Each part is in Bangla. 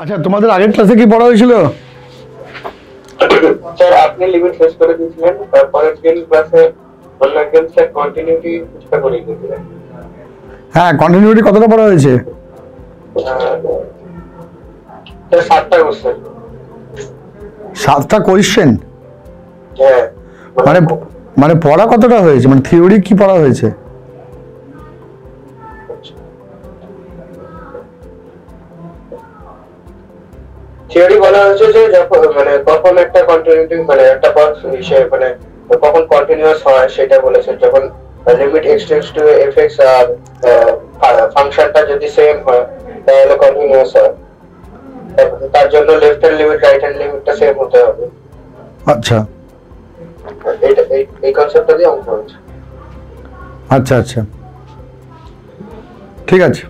আচ্ছা, তোমাদের আগের ক্লাসে কি পড়া হয়েছিল? স্যার আপনি লিমিট শেষ করে দিয়েছিলেন, তারপরে তিন ক্লাসে অন্য একজন স্যার কন্টিনিউটি চেষ্টা করে দিয়েছিলেন। হ্যাঁ, কন্টিনিউটি কতটা পড়া হয়েছে? স্যার 7টা কোশ্চেন। 7টা কোয়েশ্চেন? হ্যাঁ, মানে মানে পড়া কতটা হয়েছে, মানে থিওরি কি পড়া হয়েছে? থিওরি বলা হয়েছে যে যখন কখন একটা কন্টিনিউটি একটা পথ হিসেবে কখন কন্টিনিউয়াস হয় সেটা বলেছে। যখন limit x tends to fx আর ফাংশনটা যদি সেম হয় তাহলে কন্টিনিউয়াস হয়। তার জন্য left hand limit right hand লিমিটটা সেম হতে হবে। আচ্ছা এই কনসেপ্টটা দিয়ে অঙ্ক হচ্ছে। আচ্ছা আচ্ছা, ঠিক আছে।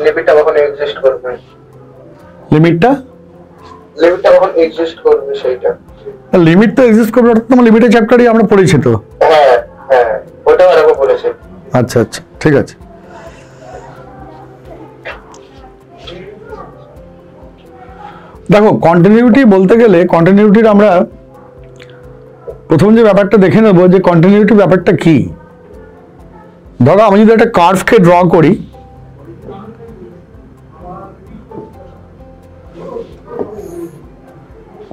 লিমিটটা কখন এক্সিস্ট করবে, লিমিটটা কখন এক্সিস্ট করবে সেইটা। লিমিট তো এক্সিস্ট করবে, ওটা তোমার লিমিটের চ্যাপ্টারই আমরা পড়েছি তো। হ্যাঁ হ্যাঁ, ওটাও আরো বলেছে। আচ্ছা আচ্ছা, ঠিক আছে। দেখো, কন্টিনিউটি বলতে গেলে কন্টিনিউটির আমরা প্রথম যে ব্যাপারটা দেখে নেবো যে কন্টিনিউটি ব্যাপারটা কি। ধরো আমি যদি একটা কার্ভকে ড্র করি,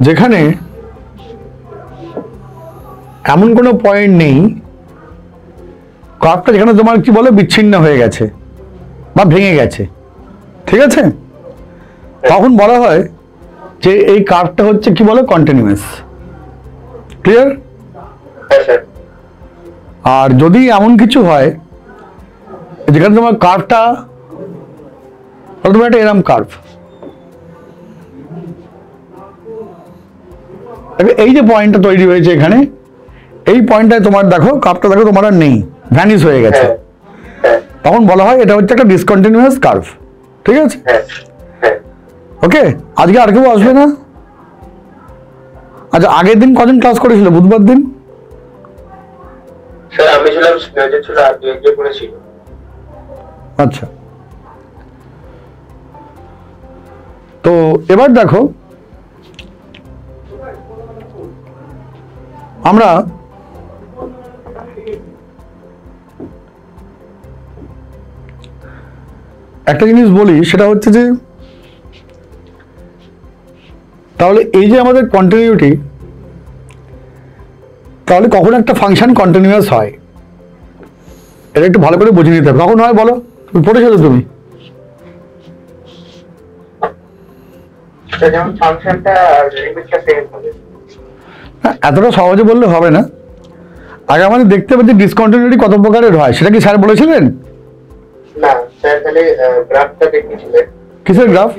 যেখানে এমন কোনো পয়েন্ট নেই, কার্ভটা যেখানে তোমার কি বলে বিচ্ছিন্ন হয়ে গেছে বা ভেঙে গেছে, ঠিক আছে, তখন বলা হয় যে এই কার্ভটা হচ্ছে কি বলে কন্টিনিউয়াস। ক্লিয়ার? আর যদি এমন কিছু হয় যেখানে তোমার কার্ভটা, তোমার একটা এরম কার্ভ, এই যে পয়েন্টটা তৈরি হয়েছে এখানে, এই পয়েন্টটায় তোমার দেখো কার্ভটা দেখো তোমার আর নেই, ভ্যানিশ হয়ে গেছে, তখন বলা হয় এটা হচ্ছে একটা ডিসকন্টিনিউয়াস কার্ভ। ঠিক আছে, ওকে। আজকে আর কেউ আসবে না? আচ্ছা, আগের দিন কজন ক্লাস করেছিল? বুধবার দিন স্যার আমি ছিলাম, স্নেহাজের ছিল, আর দুই একজন করেছিল। আচ্ছা, তো এবার দেখো আমরা একটা জিনিস বলি, সেটা হচ্ছে যে তাহলে এই যে আমাদের কন্টিনিউটি, তাহলে কখন একটা ফাংশন কন্টিনিউয়াস হয় এটা একটু ভালো করে বুঝে নিতে হবে। কখন হয় বলো? তুমি পড়েছো তো তুমি? যেমন ফাংশনটা লিমিটটা সেম হবে। এতটা সহজে বললে হবে না। আগে আমাদের দেখতে হবে যে ডিসকন্টিনিউটি কত প্রকারের হয়, সেটা কি স্যার বলেছিলেন? না স্যার, খালি গ্রাফটা দেখিয়েছিলেন। কিসের গ্রাফ?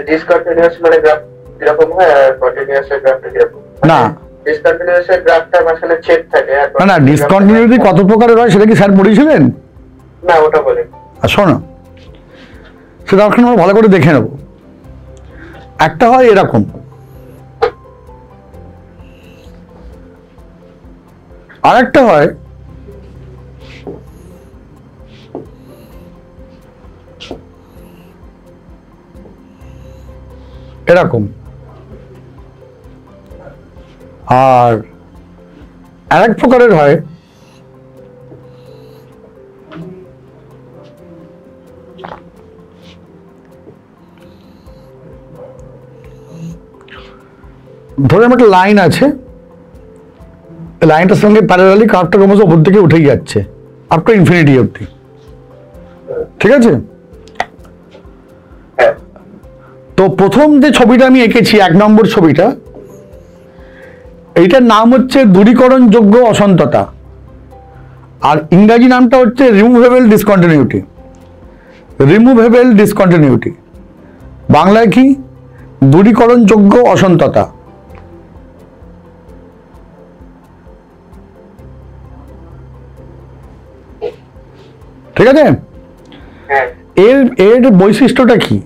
ডিসকন্টিনিউয়াস গ্রাফ কিরকম হয় আর কন্টিনিউয়াস এর গ্রাফটা কিরকম? না, ডিসকন্টিনিউয়াস এর গ্রাফটা মাঝখানে ছেদ থাকে। আর না না, ডিসকন্টিনিউটি কত প্রকারের হয় সেটা কি স্যার পড়িয়েছিলেন? না, ওটা বলেন। আর শোনো, সেটা এখন আমরা ভালো করে দেখে নেব। একটা হয় এরকম, আর একটা হয় এরকম, আর আরেক প্রকারের হয় ধরে একটা লাইন আছে, লাইনটার সঙ্গে প্যারালালি কার্ভটা ক্রমশ উপর থেকে উঠেই যাচ্ছে আপ টু ইনফিনিটি অবধি। ঠিক আছে, তো প্রথম যে ছবিটা আমি এঁকেছি, 1 নম্বর ছবিটা, এইটার নাম হচ্ছে দূরীকরণ যোগ্য অসন্ততা, আর ইংরাজি নামটা হচ্ছে রিমুভেবল ডিসকন্টিনিউটি। রিমুভেবল ডিসকন্টিনিউটি বাংলায় কি? দূরীকরণ যোগ্য অসন্ততা। ঠিক আছে, এর বৈশিষ্ট্যটা কি?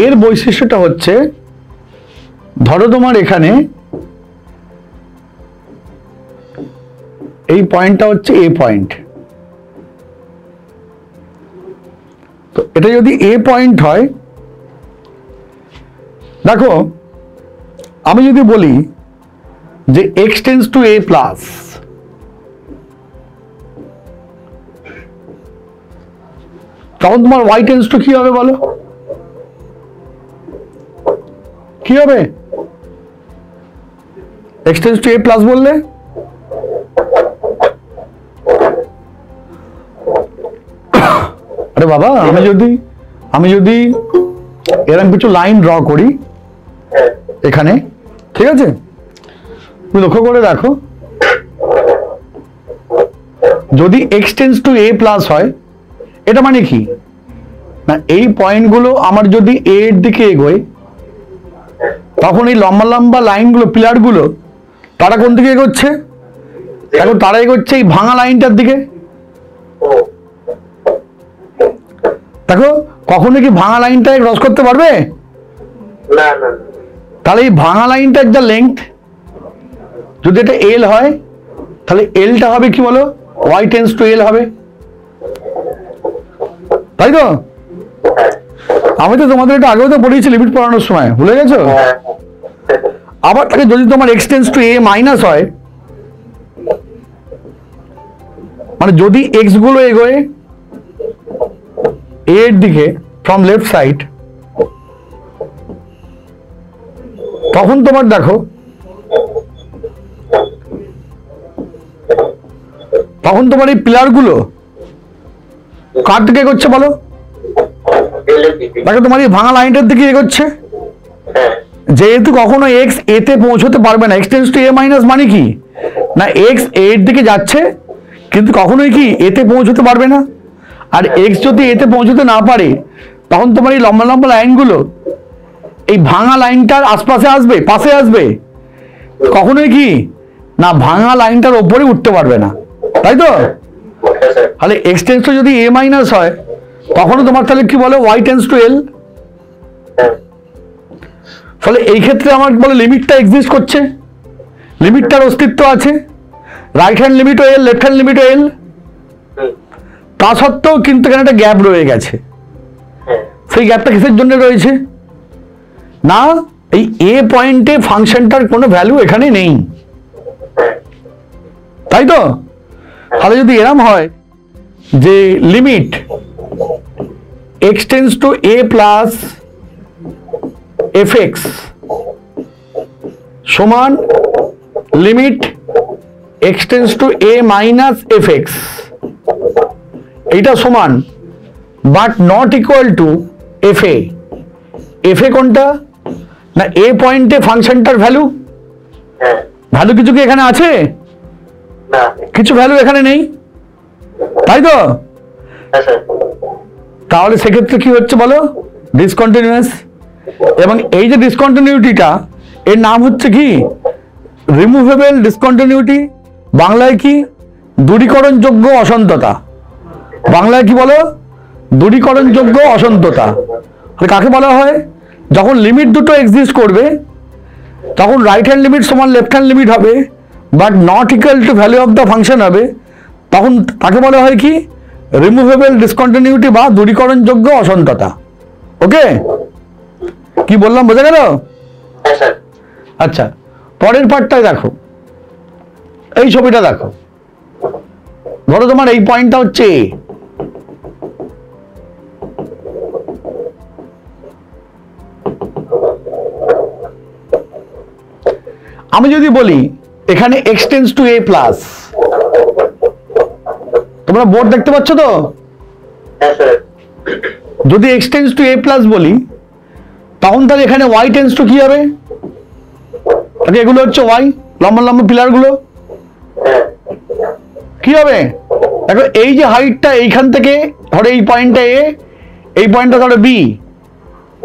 এর বৈশিষ্ট্যটা হচ্ছে, ধরো তোমার এখানে এই পয়েন্টটা হচ্ছে এ পয়েন্ট, তো এটা যদি এ পয়েন্ট হয়, দেখো আমি যদি বলি যে x tends to a plus, তখন তোমার ওয়াই টেন্স টু কি হবে বলো? কি হবে? X tends to a plus বললে আরে বাবা, আমি যদি এরকম কিছু লাইন ড্র করি এখানে, ঠিক আছে, তুমি লক্ষ্য করে দেখো, যদি x tends to a plus হয়, এটা মানে কি না, এই পয়েন্টগুলো আমার যদি এ এর দিকে এগোয়, তখন এই লম্বা লম্বা লাইনগুলো, পিলারগুলো, তারা কোন দিকে এগোচ্ছে? এখন তারা এগোচ্ছে এই ভাঙা লাইনটার দিকে। দেখো কখনো কি ভাঙা লাইনটাকে ক্রস করতে পারবে? না না। তাহলে এই ভাঙা লাইনটার যা লেংথ, যদি এটা এল হয়, তাহলে এলটা হবে কি বলো? ওয়াই টেন্স টু এল হবে, তাই তো? আমি তো তোমাদের এটা আগেও তো পড়িয়েছি লিমিট পড়ানোর সময়, ভুলে গেছো? আবার তাকে যদি তোমার x tends to a minus হয়, মানে যদি এক্স গুলো এগোয় এ এর দিকে ফ্রম লেফট সাইড, তখন তোমার দেখো, তখন তোমার এই পিলার গুলো কার দিকে এগোচ্ছে বলো? দেখো তোমার এই ভাঙা লাইনটার দিকে এগোচ্ছে। যেহেতু কখনো এক্স এতে পৌঁছতে পারবে না, x tends to a minus মানে কি না, এক্স এর দিকে যাচ্ছে কিন্তু কখনোই কি এতে পৌঁছতে পারবে না। আর এক্স যদি এতে পৌঁছতে না পারে, তখন তোমার এই লম্বা লম্বা লাইনগুলো এই ভাঙা লাইনটার আশপাশে আসবে, পাশে আসবে, কখনোই কি না ভাঙা লাইনটার ওপরে উঠতে পারবে না, তাই তো? তাহলে এক্স টেন্স টু যদি এ মাইনাস হয়, তখনও তোমার তাহলে কি বলে? ওয়াই টেন্স টু এল। ফলে এই ক্ষেত্রে আমার বলে লিমিটটা এক্সিস্ট করছে, লিমিটটার অস্তিত্ব আছে, রাইট হ্যান্ড লিমিটও এল, লেফট হ্যান্ড লিমিটও এল। তা সত্ত্বেও কিন্তু এখানে একটা গ্যাপ রয়ে গেছে। সেই গ্যাপটা কিসের জন্য রয়েছে না, এই এ পয়েন্টে ফাংশনটার কোনো ভ্যালু এখানে নেই, তাই তো? তাহলে যদি এরম হয় যে limit x tends to a plus f x সমান limit x tends to a minus f x, এইটা সমান but not equal to f a. F a কোনটা না, এ পয়েন্টে ফাংশনটার ভ্যালু, ভ্যালু কিছু কি এখানে আছে? কিছু ভ্যালু এখানে নেই, তাই তো? তাহলে সেক্ষেত্রে কি হচ্ছে বলো? ডিসকন্টিনিউয়াস। এবং এই যে ডিসকন্টিনিউটিটা, এর নাম হচ্ছে কি? Removable discontinuity. বাংলায় কি? দূরীকরণযোগ্য অসন্ততা। বাংলায় কি বলো? দূরীকরণযোগ্য অসন্ততা। কাকে বলা হয়? যখন লিমিট দুটো এক্সিস্ট করবে, তখন রাইট হ্যান্ড লিমিট সমান লেফট হ্যান্ড লিমিট হবে, but not equal to value of the function হবে, তখন তাকে বলা হয় কি? রিমুভেবল ডিসকন্টিনিউটি বা দূরীকরণযোগ্য অসন্ততা। ওকে, কি বললাম বোঝা গেল? আচ্ছা, পরের পার্টটায় দেখো, এই ছবিটা দেখো, ধরো তোমার এই পয়েন্টটা হচ্ছে এ, আমি যদি বলি এখানে x tends to a plus, তোমরা বোর্ড দেখতে পাচ্ছ তো? যদি x tends to a plus বলি, তখন তাহলে এখানে ওয়াই টেন্স টু কি হবে? এগুলো হচ্ছে ওয়াই, লম্বা লম্বা পিলার গুলো কি হবে? দেখো এই যে হাইটটা এইখান থেকে ধরো এই পয়েন্টটা এ, এই পয়েন্টটা ধরো বি,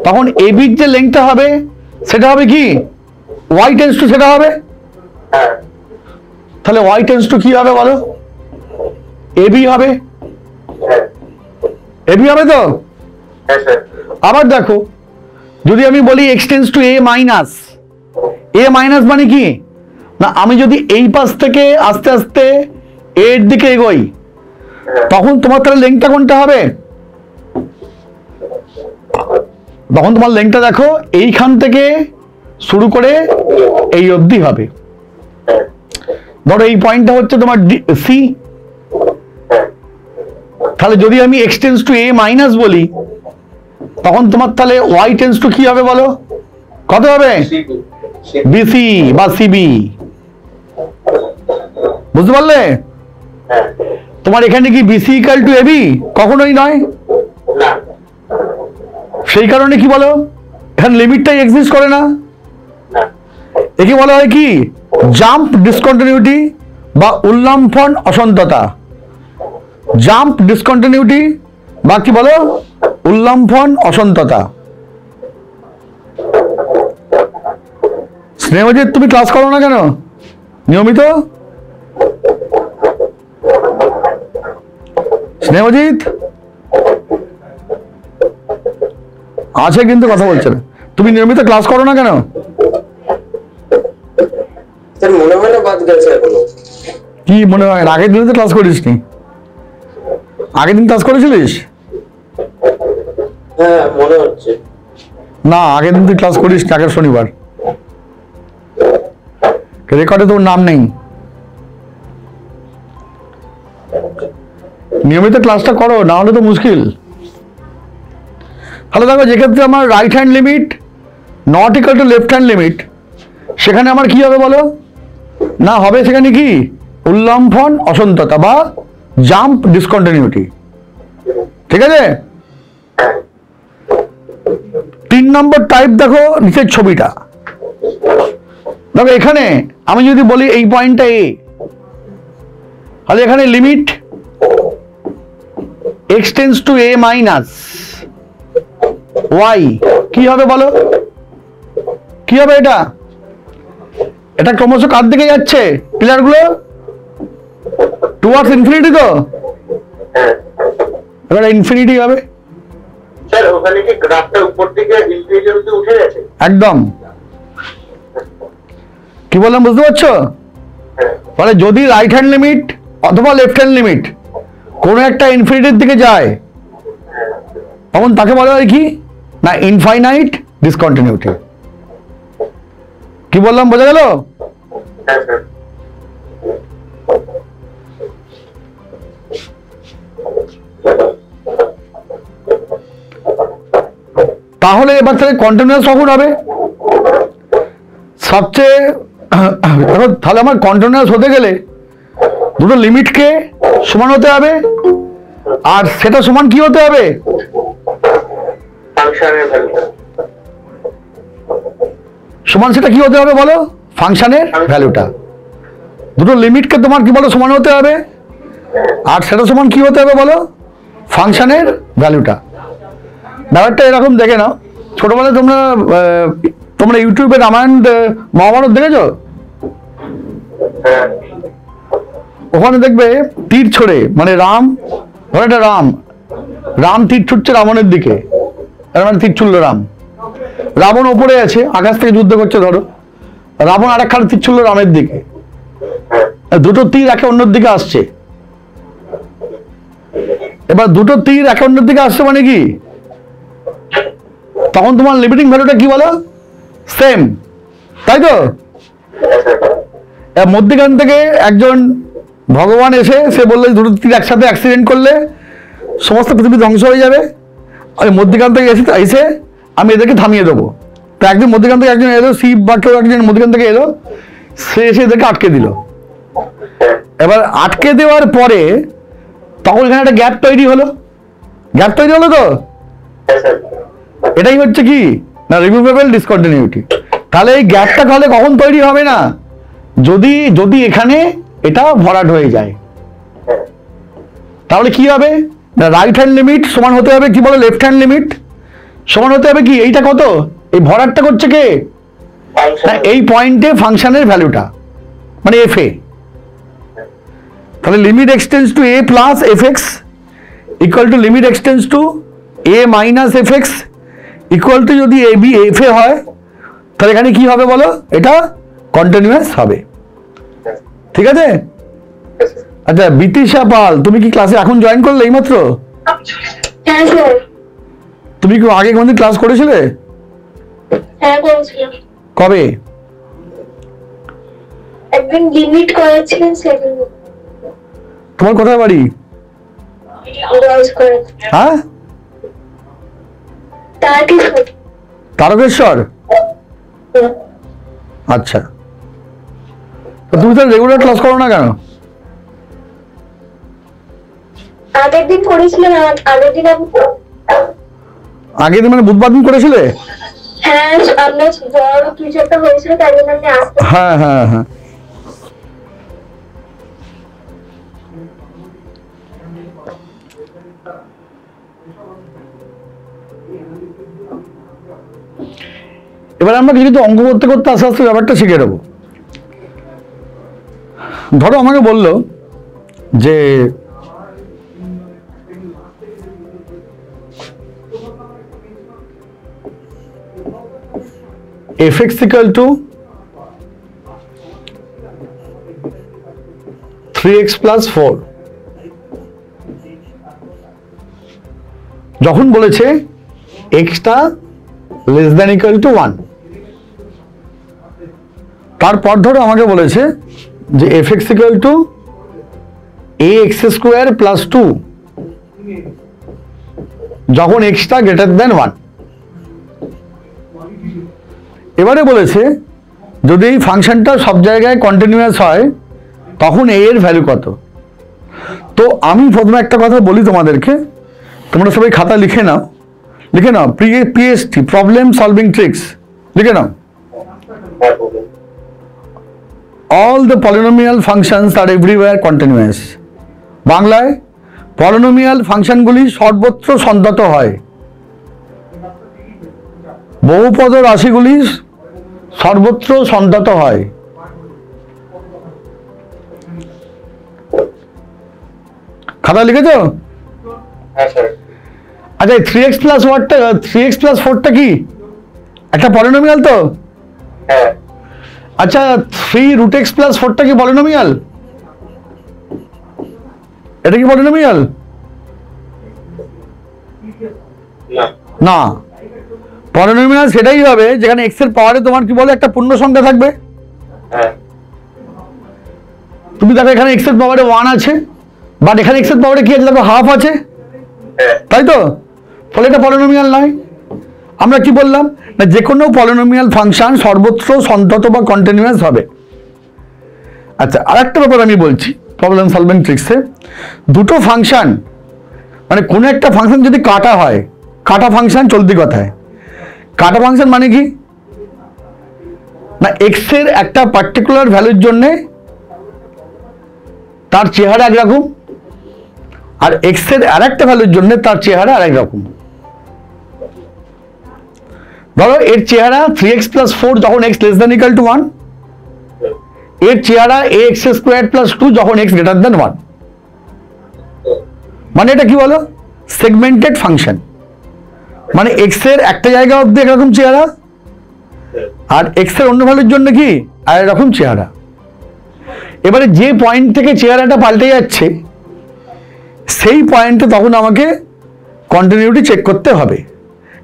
তখন এ বির যে লেংথটা হবে সেটা হবে কি? ওয়াই টেন্স টু সেটা হবে। তাহলে ওয়াই টেন্স টু কি হবে বলো? এ বি হবে, এ বি হবে তো? আবার দেখো, যদি আমি বলি x tends to a minus, A minus মানে কি না, আমি যদি এই পাশ থেকে আস্তে আস্তে এর দিকে এগোই, তখন তোমার তাহলে লেংথটা কোনটা হবে? তখন তোমার লেংথটা দেখো এইখান থেকে শুরু করে এই অবধি হবে। ধরো এই পয়েন্টটা হচ্ছে তোমার সি, তাহলে যদি আমি x tends two a minus বলি তখন তোমার তাহলে y টেন্স টু কি হবে বলো, কত হবে? বিসি বা সিবি। বুঝতে পারলে? তোমার এখানে কি বিসি ইকুয়াল টু এবি? কখনোই নয়। সেই কারণে কি বলো, এখানে লিমিটটাই এক্সিস্ট করে না। একে বলা হয় কি জাম্প ডিসকন্টিনিউটি বা উল্লম্ফন অসন্ততা। জাম্প ডিসকন্টিনিউটি বা কি বলো, উল্লম্ফন অসন্ততা। স্নেহজিৎ তুমি ক্লাস করো না কেন নিয়মিত? স্নেহজিৎ আছে কিন্তু কথা বলছে না। তুমি নিয়মিত ক্লাস করো না কেন? মনে হয় না বাদ গেছে এখনো। কি মনে হয়? আগের দিন তো ক্লাস করিস নি? আগের দিন ক্লাস করেছিলিস? হ্যাঁ মনে হচ্ছে। না আগের দিন তুই ক্লাস করিস না, আগের শনিবার রেকর্ডে তোর নাম নেই। নিয়মিত ক্লাসটা করো, না হলে তো মুশকিল। তাহলে দেখো যেক্ষেত্রে আমার right hand limit not equal to left hand limit, সেখানে আমার কি হবে বলো, না হবে সেখানে কি উল্লম্ফন অসন্ততা বা জাম্প ডিসকন্টিনিউটি। ঠিক আছে? 3 নম্বর টাইপ দেখো নিচের ছবিটা। দেখো এখানে আমি যদি বলি এই পয়েন্টটা এ, তাহলে এখানে limit x tends two a minus y কি হবে বলো, কি হবে এটা? এটা ক্রমশ কার দিকে যাচ্ছে পিলার গুলো? Towards infinity. তো এবার ইনফিনিটি হবে। স্যার ওখানে কি গ্রাফটা উপর দিকে ইনফিনিটি অবধি উঠে গেছে? একদম। কি বললাম বুঝতে পারছো? মানে যদি রাইট হ্যান্ড লিমিট অথবা লেফট হ্যান্ড লিমিট কোনো একটা ইনফিনিটির দিকে যায় তখন তাকে বলা হয় কি না ইনফাইনাইট ডিসকন্টিনিউটি। কি বললাম বোঝা গেল? তাহলে এবার তাহলে কন্টিনিউয়াস কখন হবে? সবচেয়ে তাহলে আমার কন্টিনিউয়াস হতে গেলে দুটো লিমিটকে সমান হতে হবে, আর সেটা সমান কি হতে হবে? সমান সেটা কি হতে হবে বলো? ফাংশনের ভ্যালুটা। দুটো লিমিটকে তোমার কি বলো সমান হতে হবে, আর সেটা সমান কি হতে হবে বলো? ফাংশনের ভ্যালুটা। ব্যাপারটা এরকম দেখে নাও, ছোটবেলায় তোমরা ইউটিউবে রামায়ণ মহাভারত দেখেছো? ওখানে দেখবে তীর ছড়ে, মানে রাম, ধরো এটা রাম তীর ছুটছে রাবণের দিকে, মানে তীর ছুড়লো রাবণ ওপরে আছে, আকাশ থেকে যুদ্ধ করছে, ধরো রাবণ আরেকখানে তীর ছুড়লো রামের দিকে, দুটো তীর একে অন্যের দিকে আসছে। এবার দুটো তীর একে অন্যের দিকে আসছে মানে কি, তখন তোমার লিমিটিং ভ্যালুটা কি বলো? সেম, তাই তো? মধ্যখান থেকে একজন ভগবান এসে সে বললে দুটো তীর একসাথে অ্যাক্সিডেন্ট করলে সমস্ত পৃথিবী ধ্বংস হয়ে যাবে, আর মধ্যখান থেকে এসে আমি এদেরকে থামিয়ে দেবো। তো একদিন মধ্যখান থেকে একজন এলো, শিব বা কেউ একজন মধ্যখান থেকে এলো, সে এসে এদেরকে আটকে দিল। এবার আটকে দেওয়ার পরে তখন এখানে একটা গ্যাপ তৈরি হলো তো, এটাই হচ্ছে কি না রিমুভেবল ডিসকন্টিনিউটি। তাহলে এই গ্যাপটা তাহলে কখন তৈরি হবে না, যদি এখানে এটা ভরাট হয়ে যায়। তাহলে কি হবে না রাইট হ্যান্ড লিমিট সমান হতে হবে কি বলো লেফট হ্যান্ড লিমিট সমান হতে হবে কি, এইটা কত, এই ভরাটটা করছে কে না এই পয়েন্টে ফাংশনের ভ্যালুটা মানে এফ এ। তাহলে limit x tends to a plus f x equal to limit x tends to a minus f x equal to যদি এ বি এফ এ হয় তাহলে এখানে কি হবে বলো, এটা কন্টিনিউয়াস হবে। ঠিক আছে? আচ্ছা বিতিশা পাল, তুমি কি ক্লাসে এখন জয়েন করলে এইমাত্র? তুমি কি আগে কোনদিন ক্লাস করেছিলে? হ্যাঁ করেছিলাম, কবে? একদিন লিমিট করেছিলেন সেদিন। তোমার কোথায় বাড়ি? রোজ করে হ্যাঁ, তাকে তারকেশ্বর। আচ্ছা, তো তুমি তো রেগুলার ক্লাস করো না কেন? আগের দিন করেছিলেন, আগের দিন আমি আগের দিন মানে বুধবার দিন করেছিলে? হ্যাঁ আমরা বড় কিছু একটা হয়েছিল তাই জন্য আমি আসতে। হ্যাঁ হ্যাঁ হ্যাঁ, এবার আমরা কিছু অঙ্ক করতে করতে আস্তে আস্তে ব্যাপারটা শিখে নেবো। ধরো আমাকে বললো যে fx equal to 3x plus 4, যখন বলেছে x টা less than equal to 1, তারপর ধরো আমাকে বলেছে যে fx equal to ax square plus 2 যখন x টা greater than 1। এবারে বলেছে যদি এই ফাংশনটা সব জায়গায় কন্টিনিউয়াস হয় তখন a এর ভ্যালু কত। তো আমি প্রথমে একটা কথা বলি তোমাদেরকে, তোমরা সবাই খাতা লিখে নাও, লিখে নাও PST, প্রবলেম সলভিং ট্রিক্স, লিখে নাও। All the polynomial functions are everywhere continuous. বাংলায় পলিনোমিয়াল ফাংশনগুলি সর্বত্র সন্তত হয়, বহুপদ রাশিগুলি সর্বত্র সন্তত হয়। খাতা লিখেছো? আচ্ছা, 3x প্লাস 4টা কি একটা পলিনোমিয়াল? তো আচ্ছা, 3√x প্লাস 4টা কি পলিনোমিয়াল? এটা কি পলিনোমিয়াল? না, পলিনোমিয়াল সেটাই হবে যেখানে x এর পাওয়ারে তোমার কি বলে একটা পূর্ণ সংখ্যা থাকবে। তুমি দেখো এখানে x এর পাওয়ারে 1 আছে, বাট এখানে x এর পাওয়ারে কি আছে দেখো হাফ আছে, তাই তো? ফলে এটা পলিনোমিয়াল নয়। আমরা কি বললাম না, যে কোনো পলিনোমিয়াল ফাংশন সর্বত্র সন্তত বা কন্টিনিউয়াস হবে। আচ্ছা, আরেকটা ব্যাপার আমি বলছি প্রবলেম সলভিং ট্রিক্সে, দুটো ফাংশন মানে কোনো একটা ফাংশন যদি কাটা হয়, কাটা ফাংশন চলতি কথায় কাটা ফাংশন মানে কি না, এক্স এর একটা পার্টিকুলার ভ্যালুর জন্য তার চেহারা একরকম, আর এক্স এর আরেকটা ভ্যালুর জন্য তার চেহারা আরেক রকম। ধরো এর চেহারা 3x plus 4 যখন x less than equal to 1, এর চেহারা ax squared plus 2 যখন x greater than 1। মানে এটা কি বলো, সেগমেন্টেড ফাংশন, মানে x এর একটা জায়গা অবধি একরকম চেহারা আর x এর অন্য ভ্যালুর জন্য কি আরেক রকম চেহারা। এবারে যে পয়েন্ট থেকে চেহারাটা পাল্টে যাচ্ছে সেই পয়েন্টে তখন আমাকে কন্টিনিউটি চেক করতে হবে।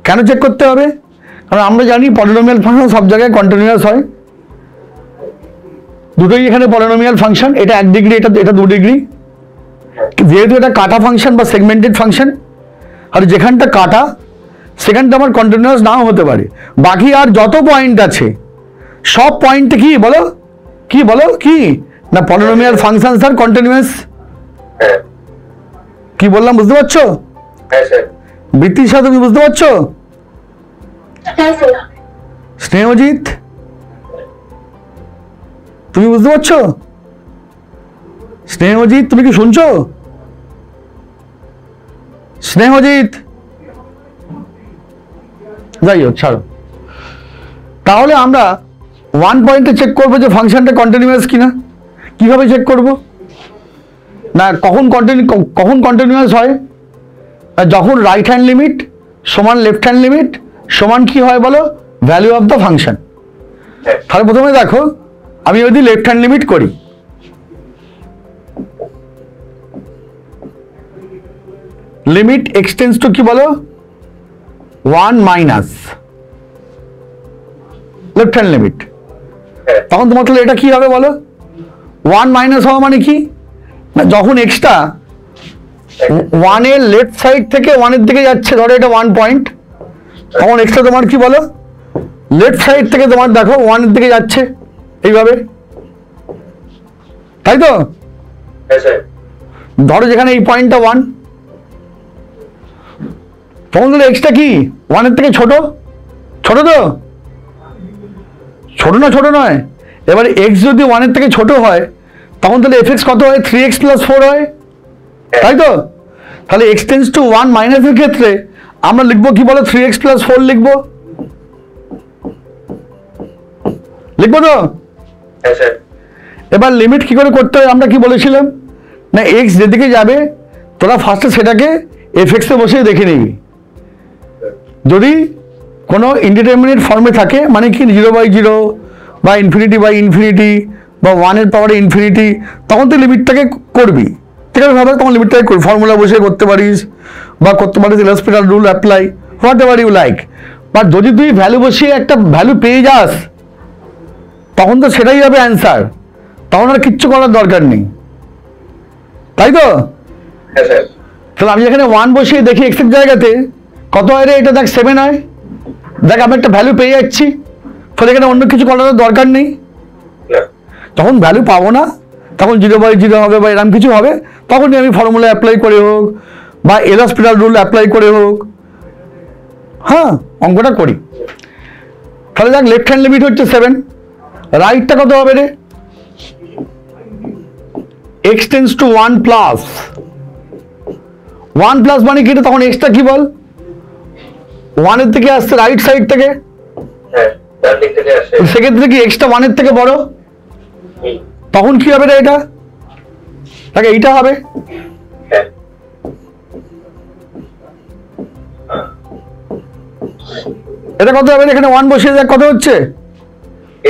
কেন চেক করতে হবে? কারণ আমরা জানি পলিনোমিয়াল ফাংশন সব জায়গায় কন্টিনিউয়াস হয়, দুটোই এখানে পলিনোমিয়াল ফাংশন, এটা 1 ডিগ্রি, এটা 2 ডিগ্রি। যেহেতু এটা কাটা ফাংশন বা সেগমেন্টেড ফাংশন, আর যেখানটা কাটা সেখানটা আমার কন্টিনিউয়াস নাও হতে পারে, বাকি আর যত পয়েন্ট আছে সব পয়েন্টে কি বলো, কি বলো কি না পলিনোমিয়াল ফাংশনস আর কন্টিনিউয়াস। কি বললাম বুঝতে পারছো? বৃত্তির সাথে তুমি বুঝতে পারছো? স্নেহজিৎ তুমি বুঝতে পারছো? স্নেহজিৎ তুমি কি শুনছো? স্নেহজিৎ, যাই হোক ছাড়ো। তাহলে আমরা 1 পয়েন্টে চেক করবো যে ফাংশনটা কন্টিনিউয়াস কিনা। কিভাবে চেক করব না, কখন কন্টিনিউয়াস হয়? যখন রাইট হ্যান্ড লিমিট সমান লেফট হ্যান্ড লিমিট সমান কি হয় বলো, ভ্যালু অফ দ্য ফাংশন। তাহলে প্রথমে দেখো আমি যদি লেফট হ্যান্ড লিমিট করি, লিমিট এক্সটেন্স টু কি বলো one minus left hand limit, হ্যাঁ তখন তোমার তাহলে এটা কি হবে বলো? ওয়ান মাইনাস হওয়া মানে কি না, যখন এক্সটা ওয়ানের লেফট সাইড থেকে ওয়ানের দিকে যাচ্ছে, ধরো এটা 1 পয়েন্ট, তখন এক্সটা তোমার কি বলো? লেফট সাইড থেকে তোমার দেখো ওয়ানের দিকে যাচ্ছে এইভাবে, তাই তো? হ্যাঁ স্যার ধরো যেখানে এই পয়েন্টটা 1, তখন তাহলে এক্সটা কি ওয়ানের থেকে ছোট? ছোট তো? ছোট না ছোট নয়? এবার এক্স যদি ওয়ানের থেকে ছোট হয় তখন তাহলে এফ এক্স কত হয়? 3x + 4 হয়, তাই তো? তাহলে x টেন্স টু 1 মাইনাসের ক্ষেত্রে আমরা লিখবো কি বলো? 3x + 4 লিখবো, লিখবো তো? হ্যাঁ স্যার এবার লিমিট কি করে করতে হয় আমরা কি বলেছিলাম না, এক্স যেদিকে যাবে তোরা ফার্স্টে সেটাকে এফ এক্সে বসে দেখে নিবি, যদি কোনো ইনডিটারমিনেট ফর্মে থাকে মানে কি 0/0 বা ∞/∞ বা 1-এর পাওয়ারে ইনফিনিটি, তখন তুই লিমিটটাকে করবি, ঠিক আছে? ভাবে তখন লিমিটটাকে করবি, ফর্মুলা বসে করতে পারিস বা করতে পারিস L'Hospital rule apply, whatever you like. But যদি তুই ভ্যালু বসিয়ে একটা ভ্যালু পেয়ে যাস তখন তো সেটাই হবে অ্যান্সার, তখন আর কিচ্ছু করার দরকার নেই, তাই তো? হ্যাঁ স্যার তাহলে আমি এখানে 1 বসিয়ে দেখি এক্স এর জায়গাতে কত হয় রে, এটা দেখ 7 হয়, দেখ আমি একটা ভ্যালু পেয়ে যাচ্ছি, ফলে এখানে অন্য কিছু করার দরকার নেই। না তখন ভ্যালু পাবো না, তখন 0/0 হবে বা এরকম কিছু হবে, তখনই আমি ফর্মুলা অ্যাপ্লাই করে হোক বা এল'হসপিটাল রুল অ্যাপ্লাই করে হোক, হ্যাঁ অঙ্কটা করি। তাহলে দেখ লেফট হ্যান্ড লিমিট হচ্ছে 7, রাইটটা কত হবে রে? x tends two 1 plus 1 plus মানে কি? তখন এক্সটা কি বল? 1 এর থেকে আসছে রাইট সাইড থেকে, হ্যাঁ ডান দিক থেকে আসে সেক্ষেত্রে কি এক্সটা 1 এর থেকে বড়, হুম, তখন কি হবে রে? এটা তাকে এইটা হবে, হ্যাঁ এটা কত হবে? এখানে 1 বসিয়ে দেখ কত হচ্ছে?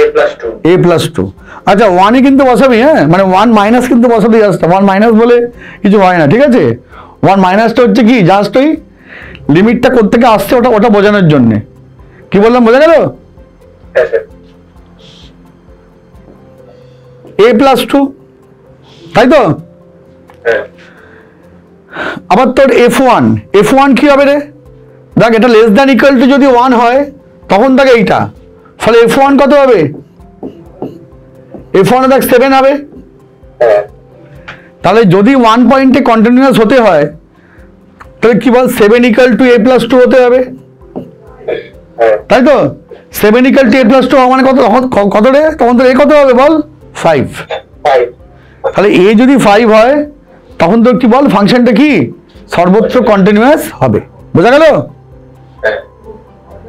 a+2 a+2। আচ্ছা 1ই কিন্তু বসাবি, হ্যাঁ মানে 1 মাইনাস কিন্তু বসাবি, জাস্ট 1 মাইনাস বলে কিছু হয় না, ঠিক আছে? 1 মাইনাসটা হচ্ছে কি জাস্ট ওই লিমিটটা কোত্থেকে আসছে ওটা ওটা বোঝানোর জন্য, কি বললাম বোঝা গেল? হ্যাঁ স্যার a+2, তাই তো? হ্যাঁ আবার তোর f1 কি হবে রে? দেখ এটা লেস দ্যান ইকুয়াল টু যদি 1 হয় তখন দেখ এইটা, ফলে f1 কত হবে? f1 দেখ 7 হবে, হ্যাঁ তাহলে যদি 1 পয়েন্টে কন্টিনিউয়াস হতে হয় তাহলে কি বল 7 = a+2 হতে হবে, হ্যাঁ তাই তো? 7 = a+2 মানে কত? কত রে? তখন তো এ কত হবে বল? 5। 5 তাহলে এ যদি 5 হয় তখন তো কি বল ফাংশনটা কি সর্বত্র কন্টিনিউয়াস হবে, বোঝা গেল হ্যাঁ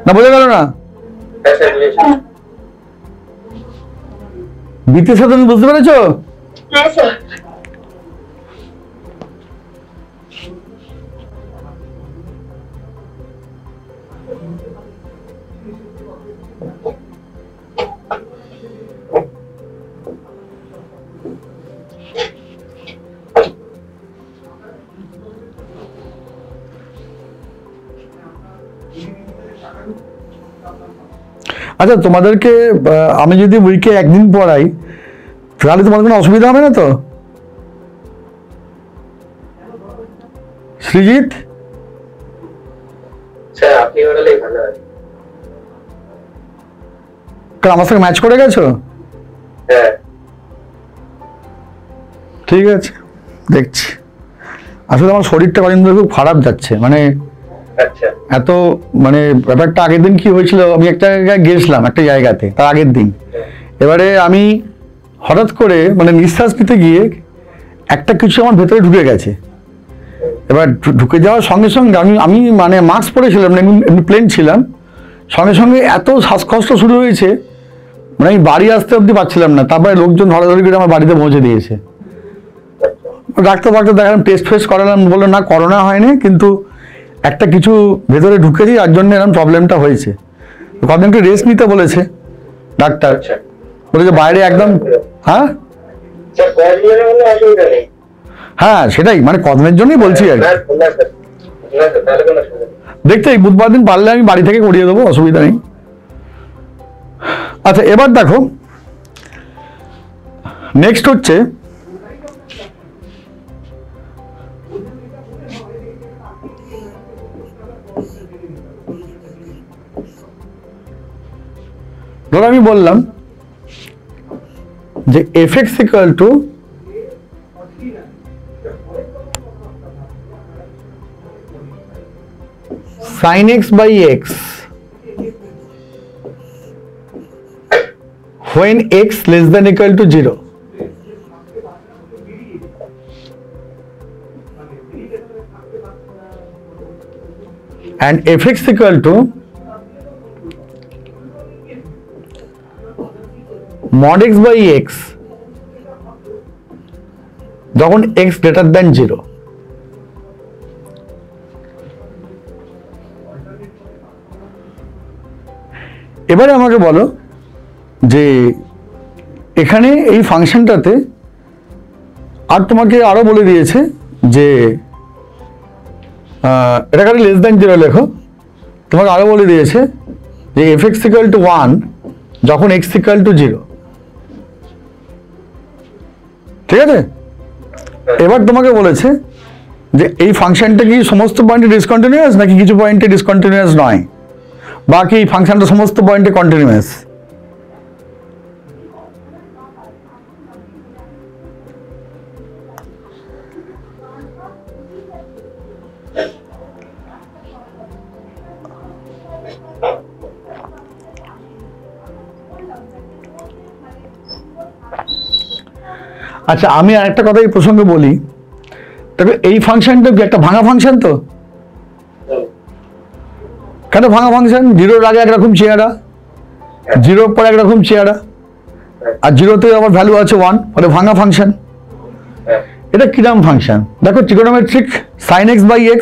না? বোঝা গেল না? হ্যাঁ স্যার বুঝেছি বৃত্তের সাথে তুমি বুঝতে পেরেছো? হ্যাঁ স্যার আচ্ছা তোমাদেরকে আমি যদি উইকে একদিন পড়াই তাহলে তোমাদের কোনো অসুবিধা হবে না তো? সৃজিত, স্যার আপনি বললেই ভালো হয় কারণ আমার সঙ্গে ম্যাচ করে গেছো, হ্যাঁ ঠিক আছে দেখছি। আসলে আমার শরীরটা কদিন ধরে খুব খারাপ যাচ্ছে, মানে আচ্ছা এত মানে ব্যাপারটা আগের দিন কি হয়েছিল, আমি একটা জায়গায় গেছিলাম একটা জায়গাতে তার আগের দিন, এবারে আমি হঠাৎ করে মানে নিঃশ্বাস নিতে গিয়ে একটা কিছু আমার ভেতরে ঢুকে গেছে, এবার ঢুকে যাওয়ার সঙ্গে সঙ্গে আমি মানে মাস্ক পরেছিলাম না, এমনি প্লেন ছিলাম, সঙ্গে সঙ্গে এত শ্বাসকষ্ট শুরু হয়েছে মানে আমি বাড়ি আসতে অবধি পারছিলাম না, তারপরে লোকজন ধরাধরি করে আমার বাড়িতে পৌঁছে দিয়েছে। ডাক্তার দেখালাম, টেস্ট ফেস্ট করালাম, বললো না করোনা হয়নি কিন্তু একটা কিছু ভেতরে ঢুকেছি যার জন্য এরকম প্রবলেমটা হয়েছে, কদিনকে রেস্ট নিতে বলেছে ডাক্তার, আচ্ছা বলেছে বাইরে একদম, হ্যাঁ স্যার কয়েকদিনের মধ্যে অসুবিধা নেই হ্যাঁ সেটাই মানে কদিনের জন্যই বলছি আর কি। না স্যার না স্যার, তাহলে কোনো অসুবিধা নেই। দেখতে এই বুধবার দিন পারলে আমি বাড়ি থেকে করিয়ে দেবো, অসুবিধা নেই। আচ্ছা এবার দেখো নেক্সট হচ্ছে ধরো আমি বললাম যে fx equal to sin x by x when x less than equal to 0, and fx equal to mod x by x যখন x greater than 0। এবারে আমাকে বলো যে এখানে এই ফাংশনটাতে আর তোমাকে আরো বলে দিয়েছে যে এটা খালি লেস দ্যান 0 লেখো, তোমাকে আরো বলে দিয়েছে যে fx ইকুয়াল টু 1 যখন x ইকুয়াল টু 0। ঠিক আছে, এবার তোমাকে বলেছে যে এই ফাংশনটা কি সমস্ত পয়েন্টে ডিসকন্টিনিউয়াস নাকি কিছু পয়েন্টে ডিসকন্টিনিউয়াস নয়, বাকি এই ফাংশনটা সমস্ত পয়েন্টে কন্টিনিউয়াস। আচ্ছা আমি আরেকটা কথা এই প্রসঙ্গে বলি, তবে এই ফাংশনটা কি একটা ভাঙা ফাংশন? তো কেন ভাঙা ফাংশন? 0-র আগে একরকম চেহারা, 0-র পরে একরকম চেহারা, আর 0-তে আবার ভ্যালু আছে 1, মানে ভাঙা ফাংশন। এটা কিরম ফাংশন? দেখো trigonometric sin x by x,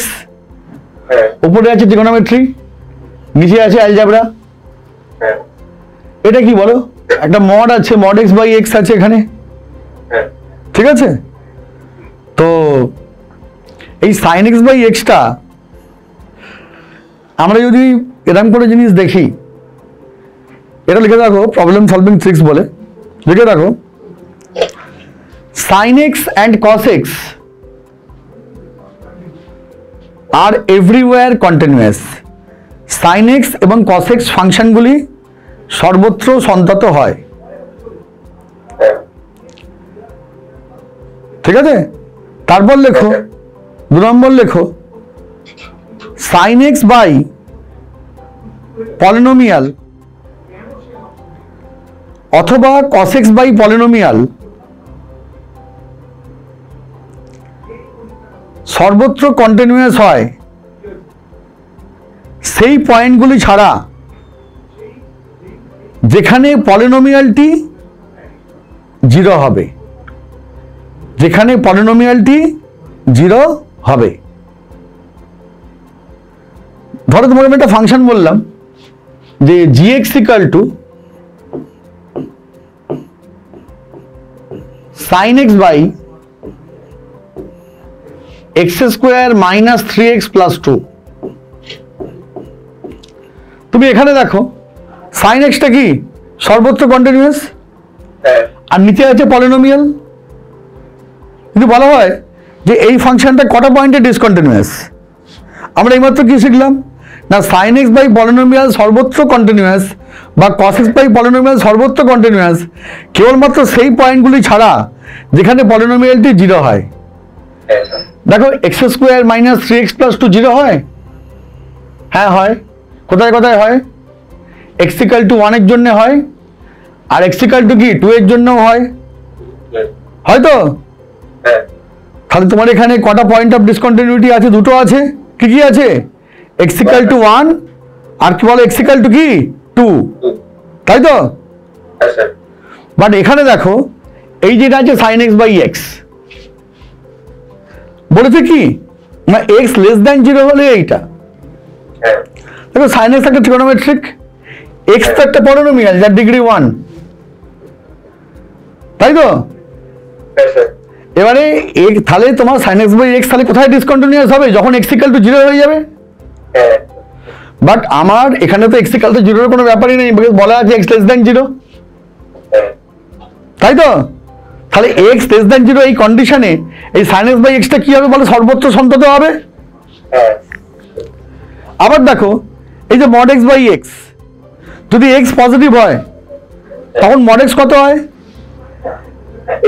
উপরে আছে ট্রিগোনোমেট্রি, নিচে আছে অ্যালজেব্রা। এটা কি বলো? একটা মড আছে, মড x বাই x আছে এখানে, ঠিক আছে? তো এই sin x বাই xটা আমরা যদি এরকম করে জিনিস দেখি, এটা লিখে রাখো প্রবলেম সলভিং ট্রিক্স বলে, লিখে রাখো sin x and cos x আর এভরিওয়্যার কন্টিনিউয়াস। sin x এবং cos x ফাংশনগুলি সর্বত্র সন্তত হয়, ঠিক আছে? তারপর লেখো 2 নম্বর লেখো sin x বাই পলিনোমিয়াল অথবা cos x বাই পলিনোমিয়াল সর্বত্র কন্টিনিউয়াস হয় সেই পয়েন্টগুলি ছাড়া যেখানে পলিনোমিয়ালটি 0 হবে, যেখানে পলিনোমিয়ালটি 0 হবে। ধরো তোমাকে আমি একটা ফাংশন বললাম যে gx equal to sin x by x square minus 3x plus 2। তুমি এখানে দেখো sin x টা কি সর্বত্র কন্টিনিউয়াস, আর নিচে আছে পলিনোমিয়াল। কিন্তু বলা হয় যে এই ফাংশনটা কটা পয়েন্টে ডিসকন্টিনিউয়াস। আমরা এইমাত্র কি শিখলাম না, sin x বাই পলিনোমিয়াল সর্বত্র কন্টিনিউয়াস বা cos x বাই পলিনোমিয়াল সর্বত্র কন্টিনিউয়াস কেবলমাত্র সেই পয়েন্টগুলি ছাড়া যেখানে পলিনোমিয়ালটি 0 হয়। দেখো x square minus 3x plus 2 0 হয়? হ্যাঁ হয়। কোথায় কোথায় হয়? x ইকুয়াল টু 1 এর জন্য হয়, আর x ইকুয়াল টু কি 2 এর জন্যও হয়, হয়তো? তাহলে তোমার এখানে কটা পয়েন্ট অফ ডিসকন্টিনিউটি আছে? দুটো আছে। কি কি আছে? x ইকুয়াল টু 1 আর কি বলো x ইকুয়াল টু কি 2, তাই তো? বাট এখানে দেখো এই যেটা আছে sin x বাই x, বলেছে কি না x লেস দ্যান 0 হলে এইটা। দেখো sin x একটা ট্রিগোনোমেট্রিক, x তো একটা পলিনোমিয়াল যার ডিগ্রি 1, তাই তো? এবারে তাহলে তোমার sin x বাই এক্স তাহলে কোথায় ডিসকন্টিনিউয়াস হবে? যখন x ইকুয়াল টু 0 হয়ে যাবে। হ্যাঁ বাট আমার এখানে তো x ইকুয়াল টু 0 এর কোনো ব্যাপারই নেই, বিকজ বলা আছে x লেস দ্যান 0, হ্যাঁ তাই তো? তাহলে x লেস দ্যান 0 এই কন্ডিশনে এই sin x বাই এক্সটা কি হবে বলো? সর্বত্র সন্তত হবে। হ্যাঁ আবার দেখো এই যে mod x বাই এক্স, যদি x পজিটিভ হয় তখন mod x কত হয়?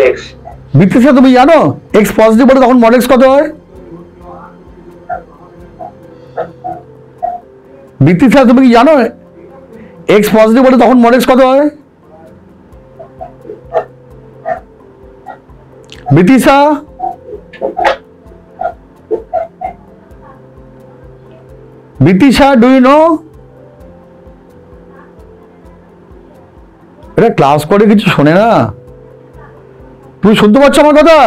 এক্স বিতৃষা তুমি জানো x পজিটিভ বলে তখন mod x কত হয়? বিতৃষা তুমি কি জানো x পজিটিভ বলে তখন mod x কত হয়? বিতৃষা বিতৃষা ডু ইউ নো? এটা ক্লাস করে কিছু শোনে না, তুমি শুনতে পাচ্ছ আমার কথা?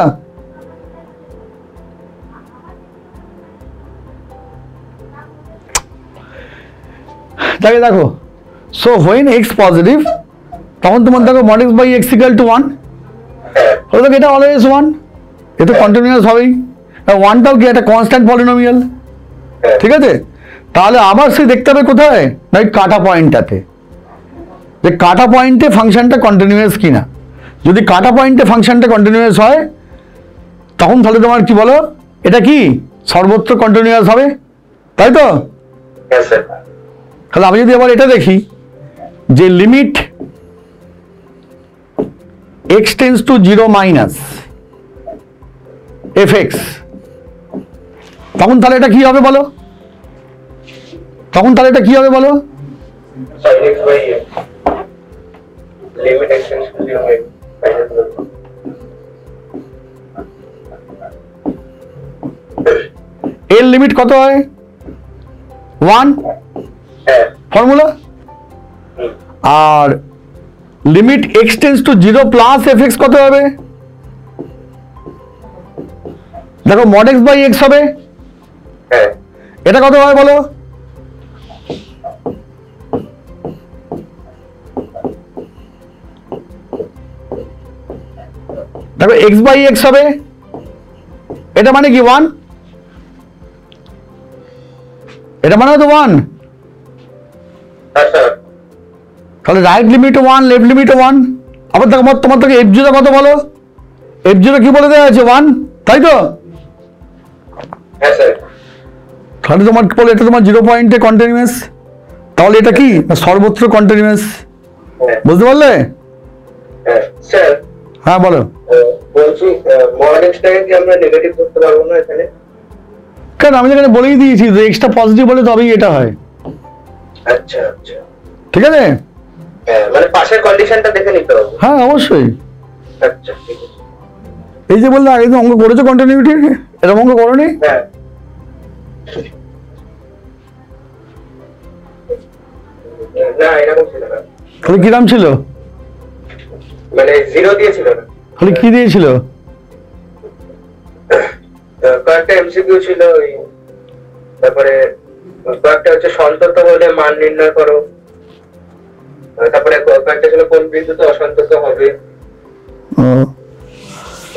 তাকে দেখো, সো হোয়েন এক্স পজিটিভ তখন তোমার দেখো mod x by x equal to 1, হয়তো এটা অলওয়েজ 1, এ তো কন্টিনিউয়াস হবেই। 1টাও কি একটা কনস্ট্যান্ট পলিনোমিয়াল, ঠিক আছে? তাহলে আবার সে দেখতে হবে কোথায়? না ওই কাটা পয়েন্টটাতে, যে কাটা পয়েন্টে ফাংশনটা কন্টিনিউয়াস কিনা। যদি কাটা পয়েন্টে ফাংশনটা কন্টিনিউয়াস হয় তখন তাহলে তোমার কি বলো, এটা কি সর্বত্র কন্টিনিউয়াস হবে, তাই তো? হ্যাঁ স্যার তাহলে আমি যদি আবার এটা দেখি যে limit x tends to 0 minus fx, তখন তাহলে এটা কি হবে বলো? তখন তাহলে এটা কি হবে বলো? sin x by x limit x tends to 0 minus এর লিমিট কত হয়? 1 হ্যাঁ ফর্মুলা। আর limit x tends to 0 plus fx কত হবে? দেখো mod x বাই x হবে, হ্যাঁ এটা কত হয় বলো? দেখো x বাই x হবে, এটা মানে কি 1, এটা মানে তো 1, হ্যাঁ স্যার তাহলে রাইট লিমিট 1 লেফট লিমিট 1। আবার দেখো তোমার থেকে f0 কত বলো? f0 কি বলে দেওয়া আছে? 1, তাই তো? হ্যাঁ স্যার তাহলে তোমার কি বলে এটা তোমার 0 পয়েন্টে কন্টিনিউয়াস, তাহলে এটা কি না সর্বত্র কন্টিনিউয়াস, হ্যাঁ বুঝতে পারলে? হ্যাঁ স্যার হ্যাঁ বলো। বলছি mod x টাকে কি আমরা নেগেটিভ করতে পারবো না এখানে? কারণ আমি এখানে বলেই দিয়েছি যে এক্সটা পজিটিভ বলে তবেই এটা হয়, আচ্ছা আচ্ছা ঠিক আছে? হ্যাঁ মানে পাশের কন্ডিশনটা দেখে নিতে হবে। হ্যাঁ অবশ্যই। আচ্ছা ঠিক আছে এই যে বললে আগে তো অঙ্ক করেছো কন্টিনিউটি, এরকম অঙ্ক করোনি? হ্যাঁ না এরকম ছিল না, তাহলে কিরাম ছিল? মানে 0 দিয়েছিল না, তাহলে কি দিয়েছিল? কয়েকটা এমসিকিউ ছিল ওই, তারপরে কয়েকটা হচ্ছে সন্তত হলে মান নির্ণয় করো, তারপরে কয়েকটা ছিল কোন বিন্দুতে অসন্তত হবে, ও,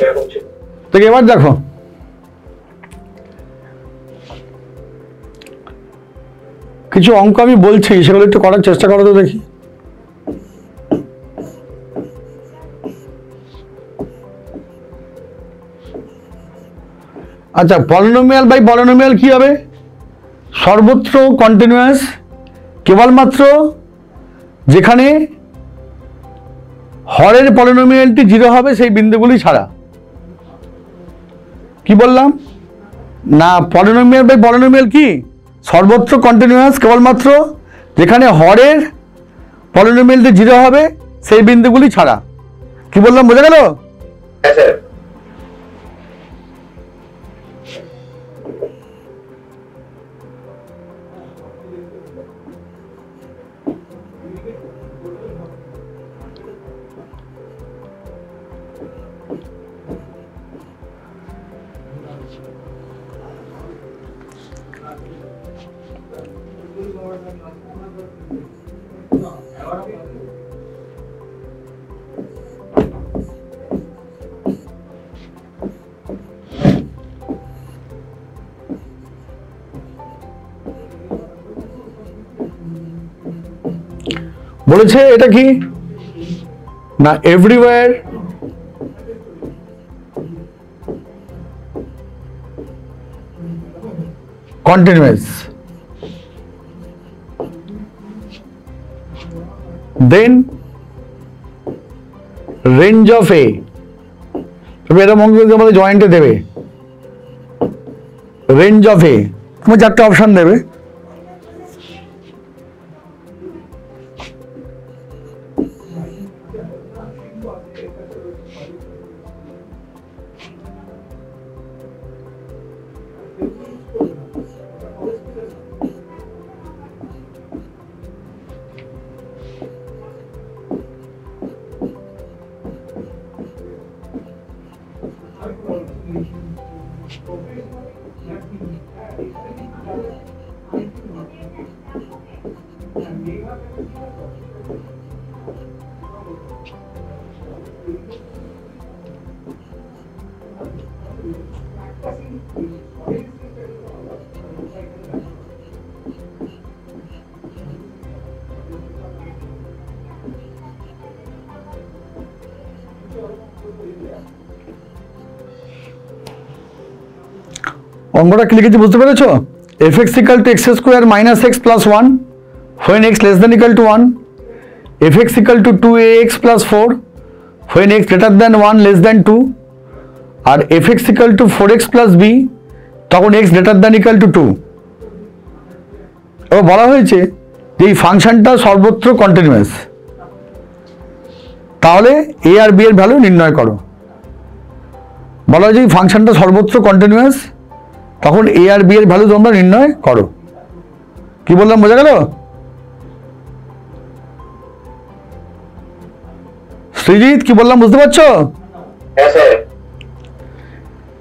এরকম ছিল। তো এবার দেখো কিছু অঙ্ক আমি বলছি, সেগুলো একটু করার চেষ্টা করো তো দেখি। আচ্ছা, পলিনোমিয়াল বাই পলিনোমিয়াল কি হবে? সর্বত্র কন্টিনিউয়াস কেবলমাত্র যেখানে হরের পলিনোমিয়ালটি 0 হবে সেই বিন্দুগুলি ছাড়া। কি বললাম না? পলিনোমিয়াল বাই পলিনোমিয়াল কি সর্বত্র কন্টিনিউয়াস কেবলমাত্র যেখানে হরের পলিনোমিয়ালটি 0 হবে সেই বিন্দুগুলি ছাড়া। কি বললাম, বোঝা গেল? হ্যাঁ স্যার বলেছে এটা কি না everywhere continuous, then range of A, তবে এটা মনে করতে আমাদের জয়েন্টে দেবে রেঞ্জ অফ A, তোমার চারটে অপশন দেবে। অঙ্কটা কি লিখেছি বুঝতে পেরেছো? fx equal to x square minus x plus 1 when x less than equal to 1, fx equal to 2ax plus 4 when x greater than 1 less than 2, R fx equal to 4x plus b তখন x greater than equal to 2। এবার বলা হয়েছে যে এই ফাংশনটা সর্বত্র কন্টিনিউয়াস, তাহলে a আর b এর ভ্যালু নির্ণয় করো। বলা হয়েছে এই ফাংশনটা সর্বত্র কন্টিনিউয়াস, তখন a আর b এর ভ্যালু তোমরা নির্ণয় করো। কি বললাম বোঝা গেল? সৃজিত কি বললাম বুঝতে পারছো? হ্যাঁ স্যার।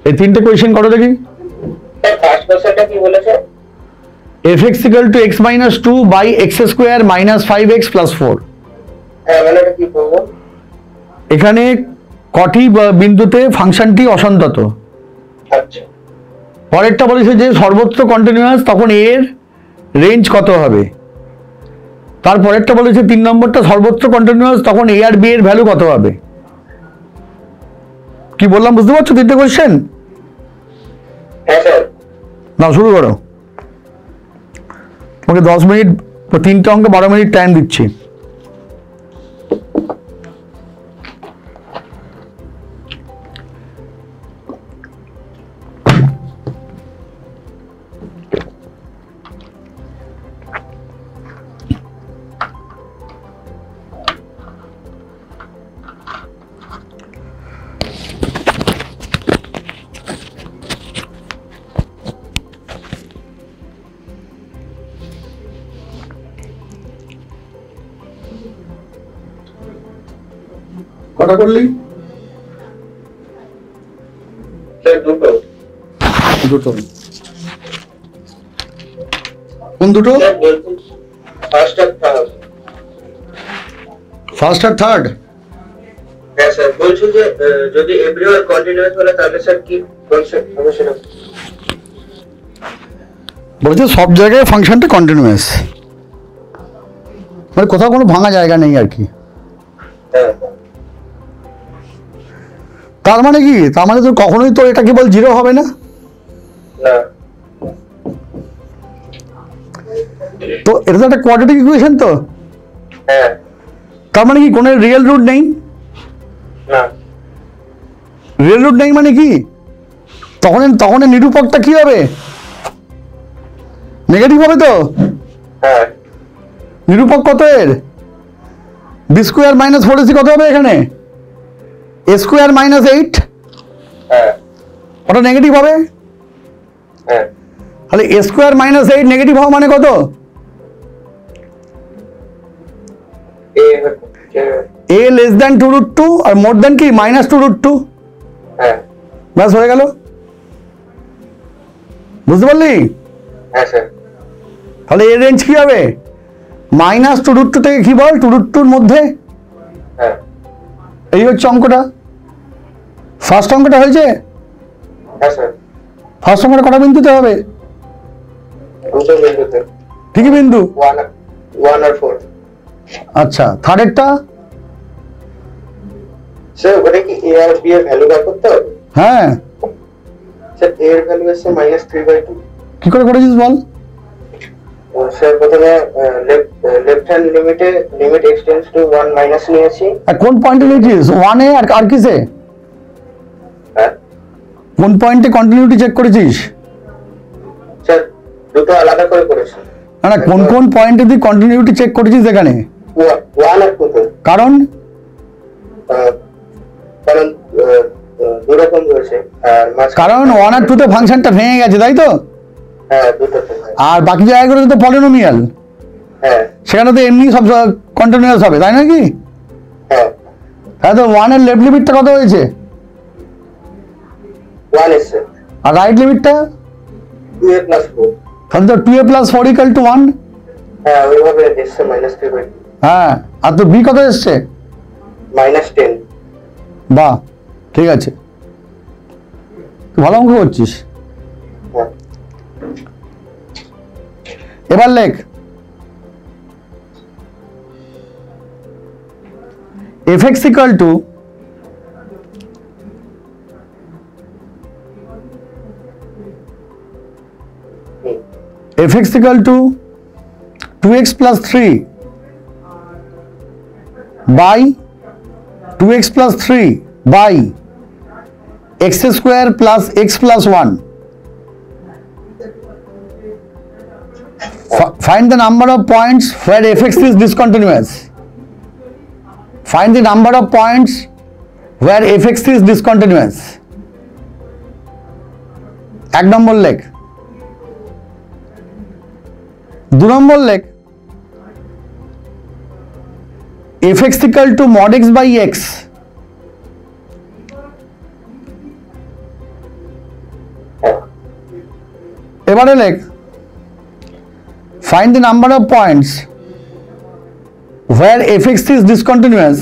এই তিনটে কোয়েশ্চেন করো দেখি। স্যার ফার্স্ট কোশ্চেনটা কি বলেছে? fx equal to x minus 2 by x square minus 5x plus 4। হ্যাঁ মানে এটা কি করব? এখানে কটি বিন্দুতে ফাংশনটি অসন্তত। আচ্ছা। পরেরটা বলেছে যে সর্বত্র কন্টিনিউয়াস, তখন এর রেঞ্জ কত হবে। তারপরেরটা বলেছে 3 নম্বরটা সর্বত্র কন্টিনিউয়াস, তখন a আর b এর ভ্যালু কত হবে। কি বললাম বুঝতে পারছো তিনটে কোয়েশ্চেন? হ্যাঁ স্যার। নাও শুরু করো। তোমাকে 10 মিনিট, তিনটে অঙ্কে 12 মিনিট টাইম দিচ্ছি। কটা করলি? স্যার দুটো। দুটো। কোন দুটো? স্যার বলছি ফার্স্ট আর থার্ড। ফার্স্ট আর থার্ড? হ্যাঁ স্যার, বলছি যে যদি এভরিওয়ার কন্টিনিউয়াস বলে তাহলে স্যার কি কনসেপ্ট হবে সেটা? বলছে সব জায়গায় ফাংশনটা কন্টিনিউয়াস, মানে কোথাও কোনো ভাঙা জায়গা নেই আর কি। হ্যাঁ। তার মানে কি? তার মানে তো কখনোই তো এটা কেবল 0 হবে না। না। তো এটা তো একটা কোয়াড্রেটিক ইকুয়েশন তো। হ্যাঁ। তার মানে কি কোনো রিয়েল রুট নেই? না। রিয়েল রুট নেই মানে কি? তখন নিরূপকটা কি হবে? নেগেটিভ হবে তো। হ্যাঁ। নিরূপক কত এর? বি স্কোয়ার মাইনাস 4ac কত হবে এখানে? এ স্কোয়ার মাইনাস 8। হ্যাঁ। ওটা নেগেটিভ হবে। হ্যাঁ। তাহলে এ স্কোয়ার মাইনাস 8 নেগেটিভ হওয়া মানে কত? এ লেস দ্যান 2√2 আর মোর দ্যান কি মাইনাস 2√2। হ্যাঁ। ব্যাস হয়ে গেল। বুঝতে পারলি? হ্যাঁ স্যার। তাহলে এর রেঞ্জ কি হবে? মাইনাস 2√2 থেকে কি বল 2√2 মধ্যে। হ্যাঁ। এই হচ্ছে অঙ্কটা। ফার্স্ট অঙ্কটা হয়েছে। হ্যাঁ স্যার। ফার্স্ট অঙ্কটা কটা বিন্দুতে হবে? দুটো বিন্দুতে। ঠিকই বিন্দু। 1 আর 4। আচ্ছা, থার্ডেরটা? স্যার ওখানে কি এ আর বি এর ভ্যালু বার করতে হবে? হ্যাঁ। স্যার এ এর ভ্যালু হচ্ছে -3/2। কি করে করেছিস বল? স্যার প্রথমে লেফট হ্যান্ড লিমিটে limit x tends two 1 minus নিয়েছি। আর কোন পয়েন্টে নিয়েছিস? 1 এ আর কিসে? হ্যাঁ কোন পয়েন্টে কন্টিনিউটি চেক করেছিস? স্যার দুটো আলাদা করে করেছি। না না, কোন কোন পয়েন্টে তুই কন্টিনিউটি চেক করেছিস এখানে? 1 আর 2 তে। কারণ কারণ দু রকম রয়েছে আর কারণ 1 আর 2 তে ফাংশনটা ভেঙে গেছে, তাই তো? হ্যাঁ দুটোতে। আর বাকি জায়গাগুলোতে তো পলিনোমিয়াল, হ্যাঁ সেখানে তো এমনি সব কন্টিনিউয়াস হবে, তাই নাকি? হ্যাঁ তাহলে তো 1 এর লেফট লিমিটটা কত হয়েছে? 1 এসে আর রাইট লিমিটটা? 2a + 4। তাহলে তো 2a + 4 = 1। হ্যাঁ ওইভাবে এসছে -3/2। হ্যাঁ, আর তো বি কত এসছে? -10। বাহ, ঠিক আছে, তুই ভালো অঙ্ক করছিস। হ্যাঁ এবার লেখ fx = fx = 2x + 3 by 2x + 3 by x² + x + 1. Find the number of points where fx is discontinuous. Find the number of points where fx is discontinuous. 1 নম্বর লেখ। 2 নম্বর লেখ fx = mod x by x. এবারে লেখ find the number of points where fx is discontinuous.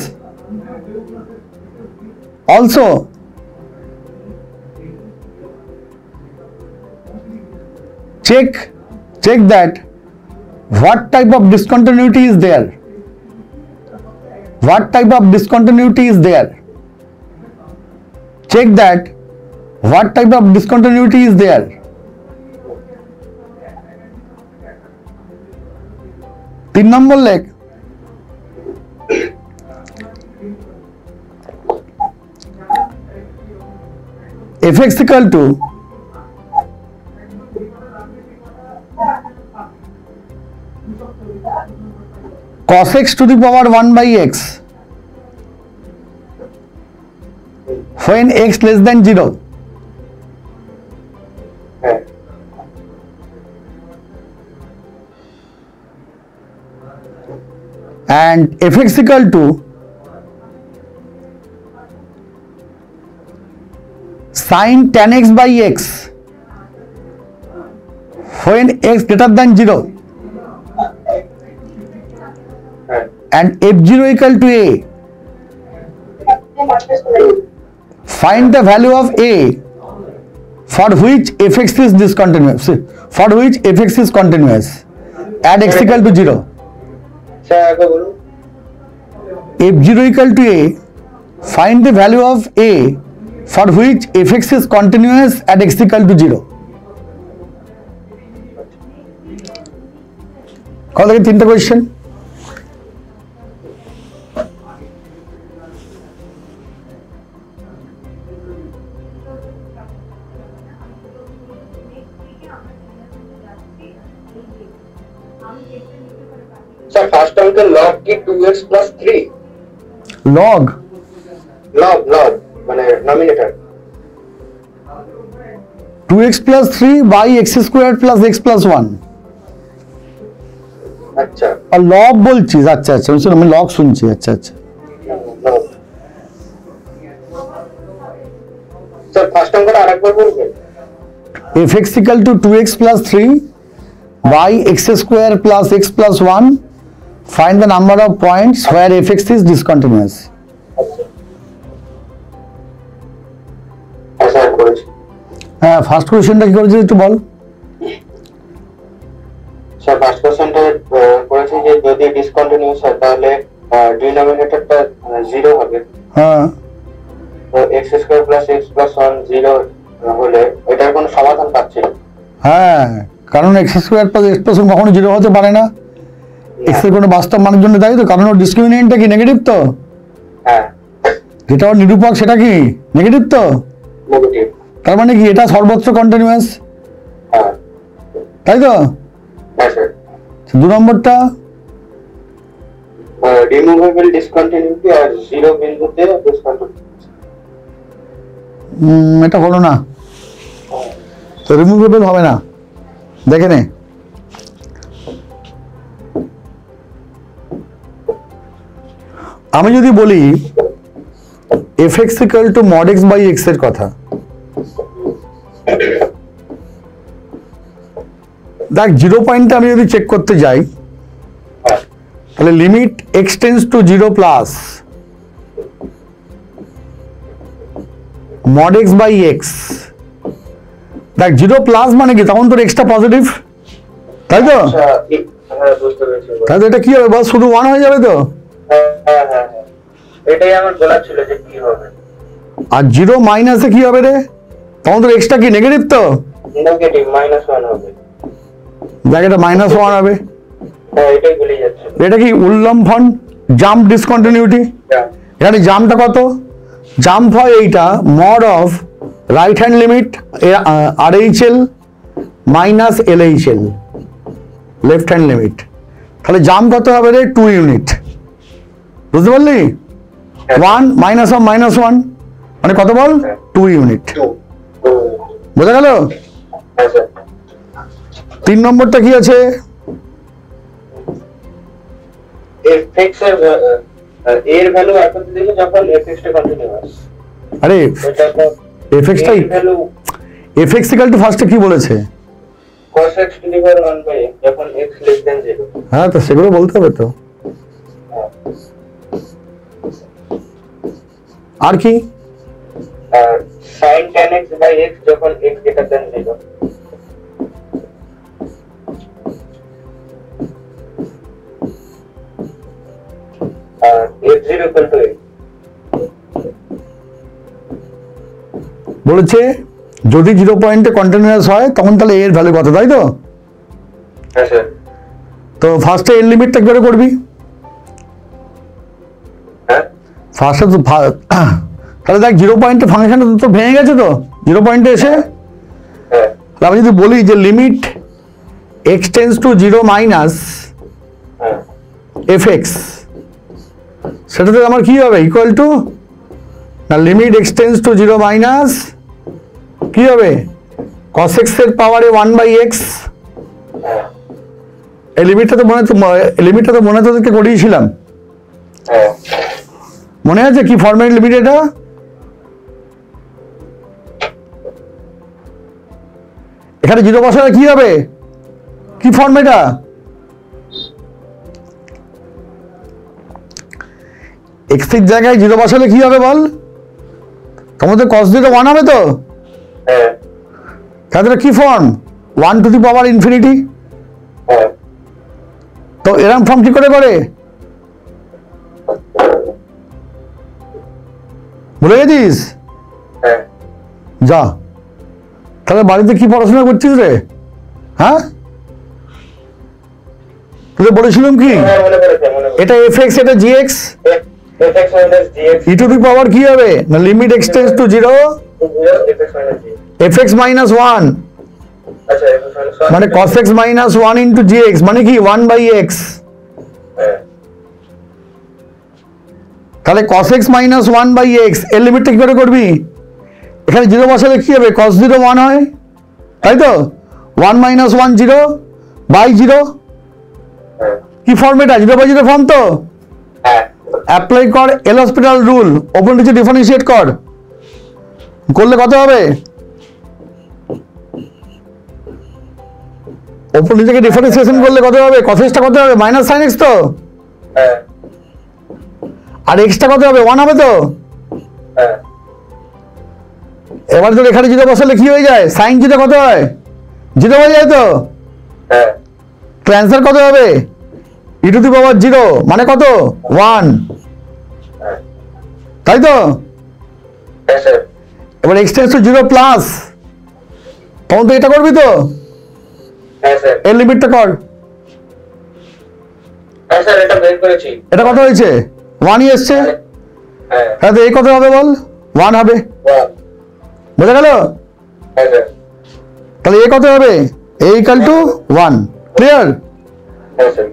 Also check that what type of discontinuity is there. What type of discontinuity is there? Check that what type of discontinuity is there. তিন নম্বর লেখ fx = cos x to the power 1 by x when x less than 0. হ্যাঁ And fx = sin tan x by x when x greater than 0. হ্যাঁ And f0 = a. Find the value of a for which fx is discontinuous. For which fx is continuous. Add x = 0. Sir আগে বলুন। f0 = a. Find the value of a for which fx is continuous at x = 0. কত থেকে 3টা কোয়েশ্চেন? স্যার ফার্স্ট অঙ্কের লগ কি 2x + 3? লগ লগ মানে নমিনেটর। 2x + 3 by x² + x + 1. আচ্ছা আর লব বলছিস? আচ্ছা আচ্ছা, আমি লগ শুনছি। আচ্ছা আচ্ছা, লগ। স্যার ফার্স্ট অঙ্কটা আরেকবার বলবেন? fx = 2x + 3 by x² + x + 1. Find the number of points where fx is discontinuous. Sir করেছি। হ্যাঁ, ফার্স্ট কোয়েশ্চেনটা কি করেছিস একটু বল। স্যার ফার্স্ট কোশ্চেনটা করেছি যে যদি ডিসকন্টিনিউয়াস হয় তাহলে ডিনোমিনেটরটা 0 হবে, হ্যাঁ তো x² + x + 1 0 হলে এটার কোনো সমাধান পাচ্ছি না। হ্যাঁ, কারণ x² + x + 1 কখনো 0 হতে পারে না, x এর কোনো বাস্তব মানের জন্য, তাই তো? কারণ ওর ডিসক্রিমিনেন্টটা কি নেগেটিভ, তো হ্যাঁ যেটা ওর নিরূপক সেটা কি নেগেটিভ, তো নেগেটিভ। তার মানে কি এটা সর্বত্র কন্টিনিউয়াস, হ্যাঁ তাই তো? হ্যাঁ স্যার। 2 নম্বরটা রিমুভেবল ডিসকন্টিনিউটি আর 0 বিন্দুতে ডিসকন্টিনিউটি। এটা হলো না, তো রিমুভেবল হবে না। দেখে নে, আমি যদি বলি fx = mod x by x এর কথা, দেখ 0 পয়েন্টে আমি যদি চেক করতে যাই তাহলে limit x tends to 0 plus mod x by x, দেখ 0 প্লাস মানে কি, তখন তোর এক্সটা পজিটিভ, তাই তো? আচ্ছা হ্যাঁ বুঝতে পেরেছি। তাহলে এটা কি হবে বল, শুধু 1 হয়ে যাবে তো? হ্যাঁ হ্যাঁ হ্যাঁ, এটাই আমার বলার ছিল যে কি হবে। আর 0 মাইনাসে কি হবে রে, তখন তোর এক্সটা কি নেগেটিভ, তো নেগেটিভ -1 হবে। দেখ এটা -1 হবে, হ্যাঁ এটাই ভুলে যাচ্ছে। এটা কি উল্লম্ফন, জাম্প ডিসকন্টিনিউটি। এখানে জাম্পটা কত, জাম্প হয় এইটা mod of right hand limit RHL minus LHL left hand limit, তাহলে জাম্প কত হবে রে 2 ইউনিট, বুঝতে পারলি? 1 -1 মানে কত বল, 2 ইউনিট, বোঝা গেল? হ্যাঁ স্যার। 3 নম্বরটা কি আছে, fx এর ভ্যালু এত দিলে যখন fx টা কন্টিনিউয়াস, আরে এটা তো fx টাই ভ্যালু fx = ফার্স্টে কি বলেছে, cos x to the power 1 by x যখন x less than 0। হ্যাঁ তো সেগুলো বলতে হবে তো। আর কি, আর sin tan x by x যখন x greater than 0। R f0 equal to 8। বলেছে যদি 0 পয়েন্টে কন্টিনিউয়াস হয় তখন তাহলে এর ভ্যালু কত, তাই তো? হ্যাঁ স্যার। তো ফার্স্টে এর লিমিটটা কি করে করবি, হ্যাঁ ফার্স্টে তো তাহলে দেখ 0 পয়েন্টে ফাংশনটা তো ভেঙে গেছে, তো 0 পয়েন্টে এসে হ্যাঁ তাহলে আমি যদি বলি যে limit x tends to 0 minus হ্যাঁ fx, সেটাতে আমার কি হবে, ইকুয়াল টু না limit x tends to 0 minus কি হবে cos x এর পাওয়ারে 1 বাই x। হ্যাঁ এই লিমিটটা তো মনে তোদেরকে করিয়েছিলাম, হ্যাঁ মনে আছে কি ফর্মেট লিমিট এটা, এখানে 0 বসালে কি হবে, কি ফর্মেটা, x এর জায়গায় 0 বসালে কি হবে বল, তোমাদের cos 0 1 হবে তো, হ্যাঁ তাহলে কি form 1 two the power infinity, হ্যাঁ তো এরকম ফর্ম কি করে করে, ভুলে গেছিস? হ্যাঁ যা, তাহলে বাড়িতে কি পড়াশোনা করছিস রে, হ্যাঁ? তোদের বলেছিলাম কি মনে পড়েছে মনে পড়েছে। এটা fx এটা gx, fx minus gx e to the power কি হবে না limit x tends to 0 0 fx minus g। fx minus 1 আচ্ছা fx minus 1 মানে cos x minus 1 into gx মানে কি 1 বাই x, হ্যাঁ তাহলে cos x minus 1 by x এর লিমিটটা কি করে করবি, এখানে 0 বসালে কি হবে cos 0 1 হয়, তাই তো? 1 মাইনাস 1 0 বাই 0, হ্যাঁ কি ফর্ম এটা 0 বাই 0 ফর্ম, তো হ্যাঁ অ্যাপ্লাই কর এল হসপিটাল রুল, ওপর নিচে ডিফারেন্সিয়েট কর, করলে কত হবে, ওপর নিচেকে ডিফারেন্সিয়েশন করলে কত হবে, cos x টা কত হবে মাইনাস sin x, তো হ্যাঁ আর x টা কত হবে 1 হবে, তো হ্যাঁ এবার তো এখানে 0 বসালে কি হয়ে যায় sin 0 কত হয় 0 হয়ে যায়, তো হ্যাঁ তো তো অ্যান্সার কত হবে? ই টু দি পাওয়ার 0 মানে কত? 1, হ্যাঁ তাই তো? হ্যাঁ স্যার এবার x টেন্ডস টু 0 প্লাস, তখন তো এটা করবি তো, হ্যাঁ স্যার এর লিমিটটা কর। হ্যাঁ স্যার এটা বের করেছি। এটা কত হয়েছে? 1ই এসছে। হ্যাঁ হ্যাঁ, তো এই কত হবে বল? 1 হবে, 1 বোঝা গেল? হ্যাঁ স্যার তাহলে এ কত হবে? a equal to 1, clear? হ্যাঁ স্যার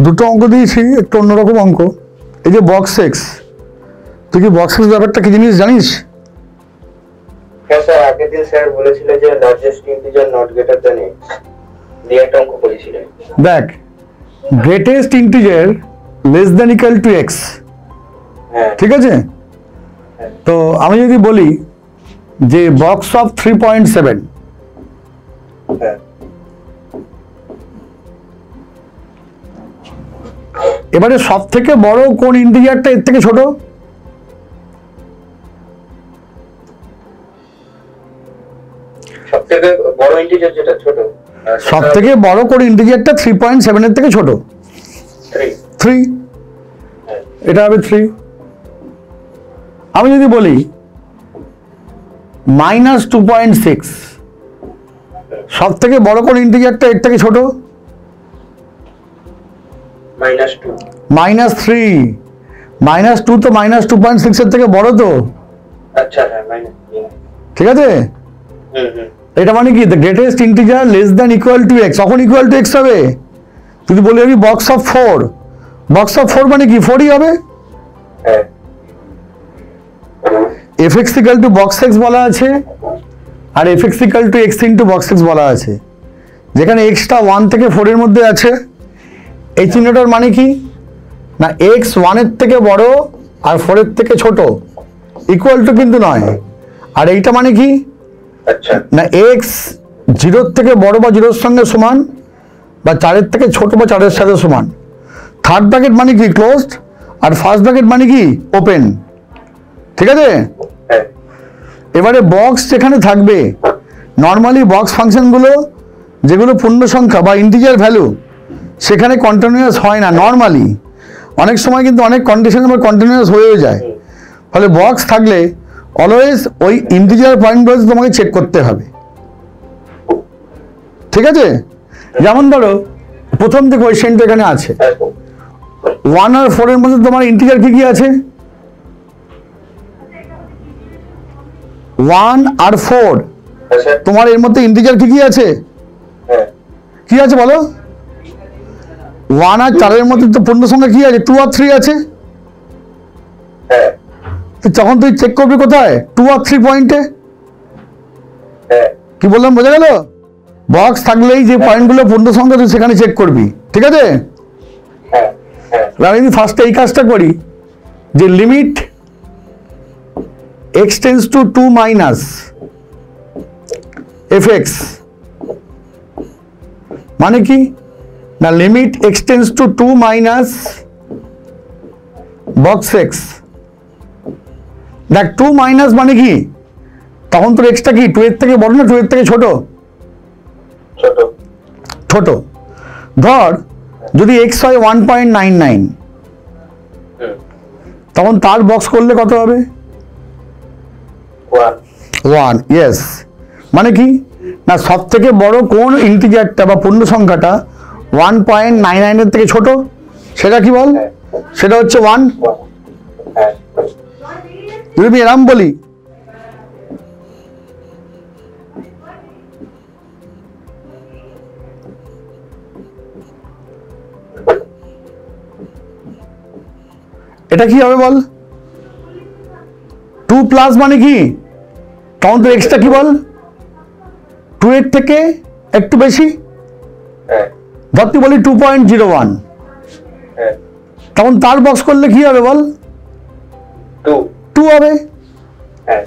দুটো অঙ্ক দিয়েছি, একটু অন্যরকম অঙ্ক। এই যে বক্স এক্স, তুই কি বক্স এক্স ব্যাপারটা কি জিনিস জানিস? হ্যাঁ স্যার আগের দিন স্যার বলেছিল যে largest integer not greater than x দিয়ে একটা অঙ্ক করেছিলেন। দেখ, greatest integer less than equal to x, হ্যাঁ ঠিক আছে? তো আমি যদি বলি যে বক্স অফ 3.7, হ্যাঁ এবারে সব থেকে বড় কোন ইন্টিজারটা এর থেকে ছোট? সব থেকে বড় ইন্টিজার যেটা ছোট, সব থেকে বড় কোন ইন্টিজারটা 3.7 এর থেকে ছোট? 3, হ্যাঁ এটা হবে 3। আমি যদি বলি -2.6, সব থেকে বড় কোন ইন্টিজারটা এর থেকে ছোট? -2 -3, -2 তো -2.6 এর থেকে বড় তো, আচ্ছা হ্যাঁ মাইনাস ঠিক আছে? এটা মানে কি, the greatest integer less than equal to x, কখন ইকুয়াল টু এক্স হবে? যদি বলি আমি বক্স অফ 4, বক্স অফ 4 মানে কি 4ই হবে। হ্যাঁ f x equal to box x বলা আছে, আর f x equal to x into box x বলা আছে। যেখানে এক্সটা 1 থেকে 4 এর মধ্যে আছে, এই চিহ্নটার মানে কি না, এক্স 1 এর থেকে বড় আর 4 এর থেকে ছোট, ইকুয়াল টু কিন্তু নয়। আর এইটা মানে কি আচ্ছা না, এক্স 0 থেকে বড় বা 0 এর সঙ্গে সমান, বা 4 এর থেকে ছোট বা 4 এর সাথে সমান। থার্ড ব্র্যাকেট মানে কি ক্লোজড, আর ফার্স্ট ব্র্যাকেট মানে কি ওপেন, ঠিক আছে? হ্যাঁ এবারে বক্স যেখানে থাকবে, নর্মালি বক্স ফাংশনগুলো যেগুলো পূর্ণ সংখ্যা বা ইন্টিজার ভ্যালু, সেখানে কন্টিনিউয়াস হয় না নর্মালি, অনেক সময় কিন্তু অনেক কন্ডিশন আবার কন্টিনিউয়াস হয়েও যায়। ফলে বক্স থাকলে অলওয়েজ ওই ইন্টিজার পয়েন্টগুলো তোমাকে চেক করতে হবে, ঠিক আছে? যেমন ধরো প্রথম যে কোয়েশ্চেনটা এখানে আছে, 1 আর 4 এর মধ্যে তোমার ইন্টিজার কি কি আছে? 1 আর 4, আচ্ছা তোমার এর মধ্যে ইন্টিজার কি কি আছে? হ্যাঁ কি আছে বলো? 1 আর 4 এর মধ্যে তো পূর্ণ সংখ্যা কি আছে, 2 আর 3 আছে। হ্যাঁ তো যখন তুই চেক করবি কোথায়, 2 আর 3 পয়েন্টে। হ্যাঁ কি বললাম, বোঝা গেল? বক্স থাকলেই যে পয়েন্টগুলো পূর্ণ সংখ্যা তুই সেখানে চেক করবি, ঠিক আছে? হ্যাঁ হ্যাঁ আমি যদি ফার্স্টে এই কাজটা করি যে limit x tends two 2 minus fx, মানে কি না limit x tends two 2 minus box x। দেখ 2 মাইনাস মানে কি, তখন তোর এক্সটা কি 2 এর থেকে বড় না 2 এর থেকে ছোট? ছোট। ছোট। ধর যদি x হয় 1.99, তখন তার বক্স করলে কত হবে? 1। ইয়েস, মানে কি না সব থেকে বড় কোন ইন্টিজারটা বা পূর্ণ সংখ্যাটা 1.99 এর থেকে ছোট, সেটা কি বল? সেটা হচ্ছে 1। হ্যাঁ যদি আমি এরম বলি, এটা কি হবে বল? 2 প্লাস মানে কি, তখন তো এক্সটা কি বল 2 এর থেকে একটু বেশি। হ্যাঁ ধর তুই বলি 2.01, হ্যাঁ তখন তার বক্স করলে কি হবে বল? 2। 2 হবে। হ্যাঁ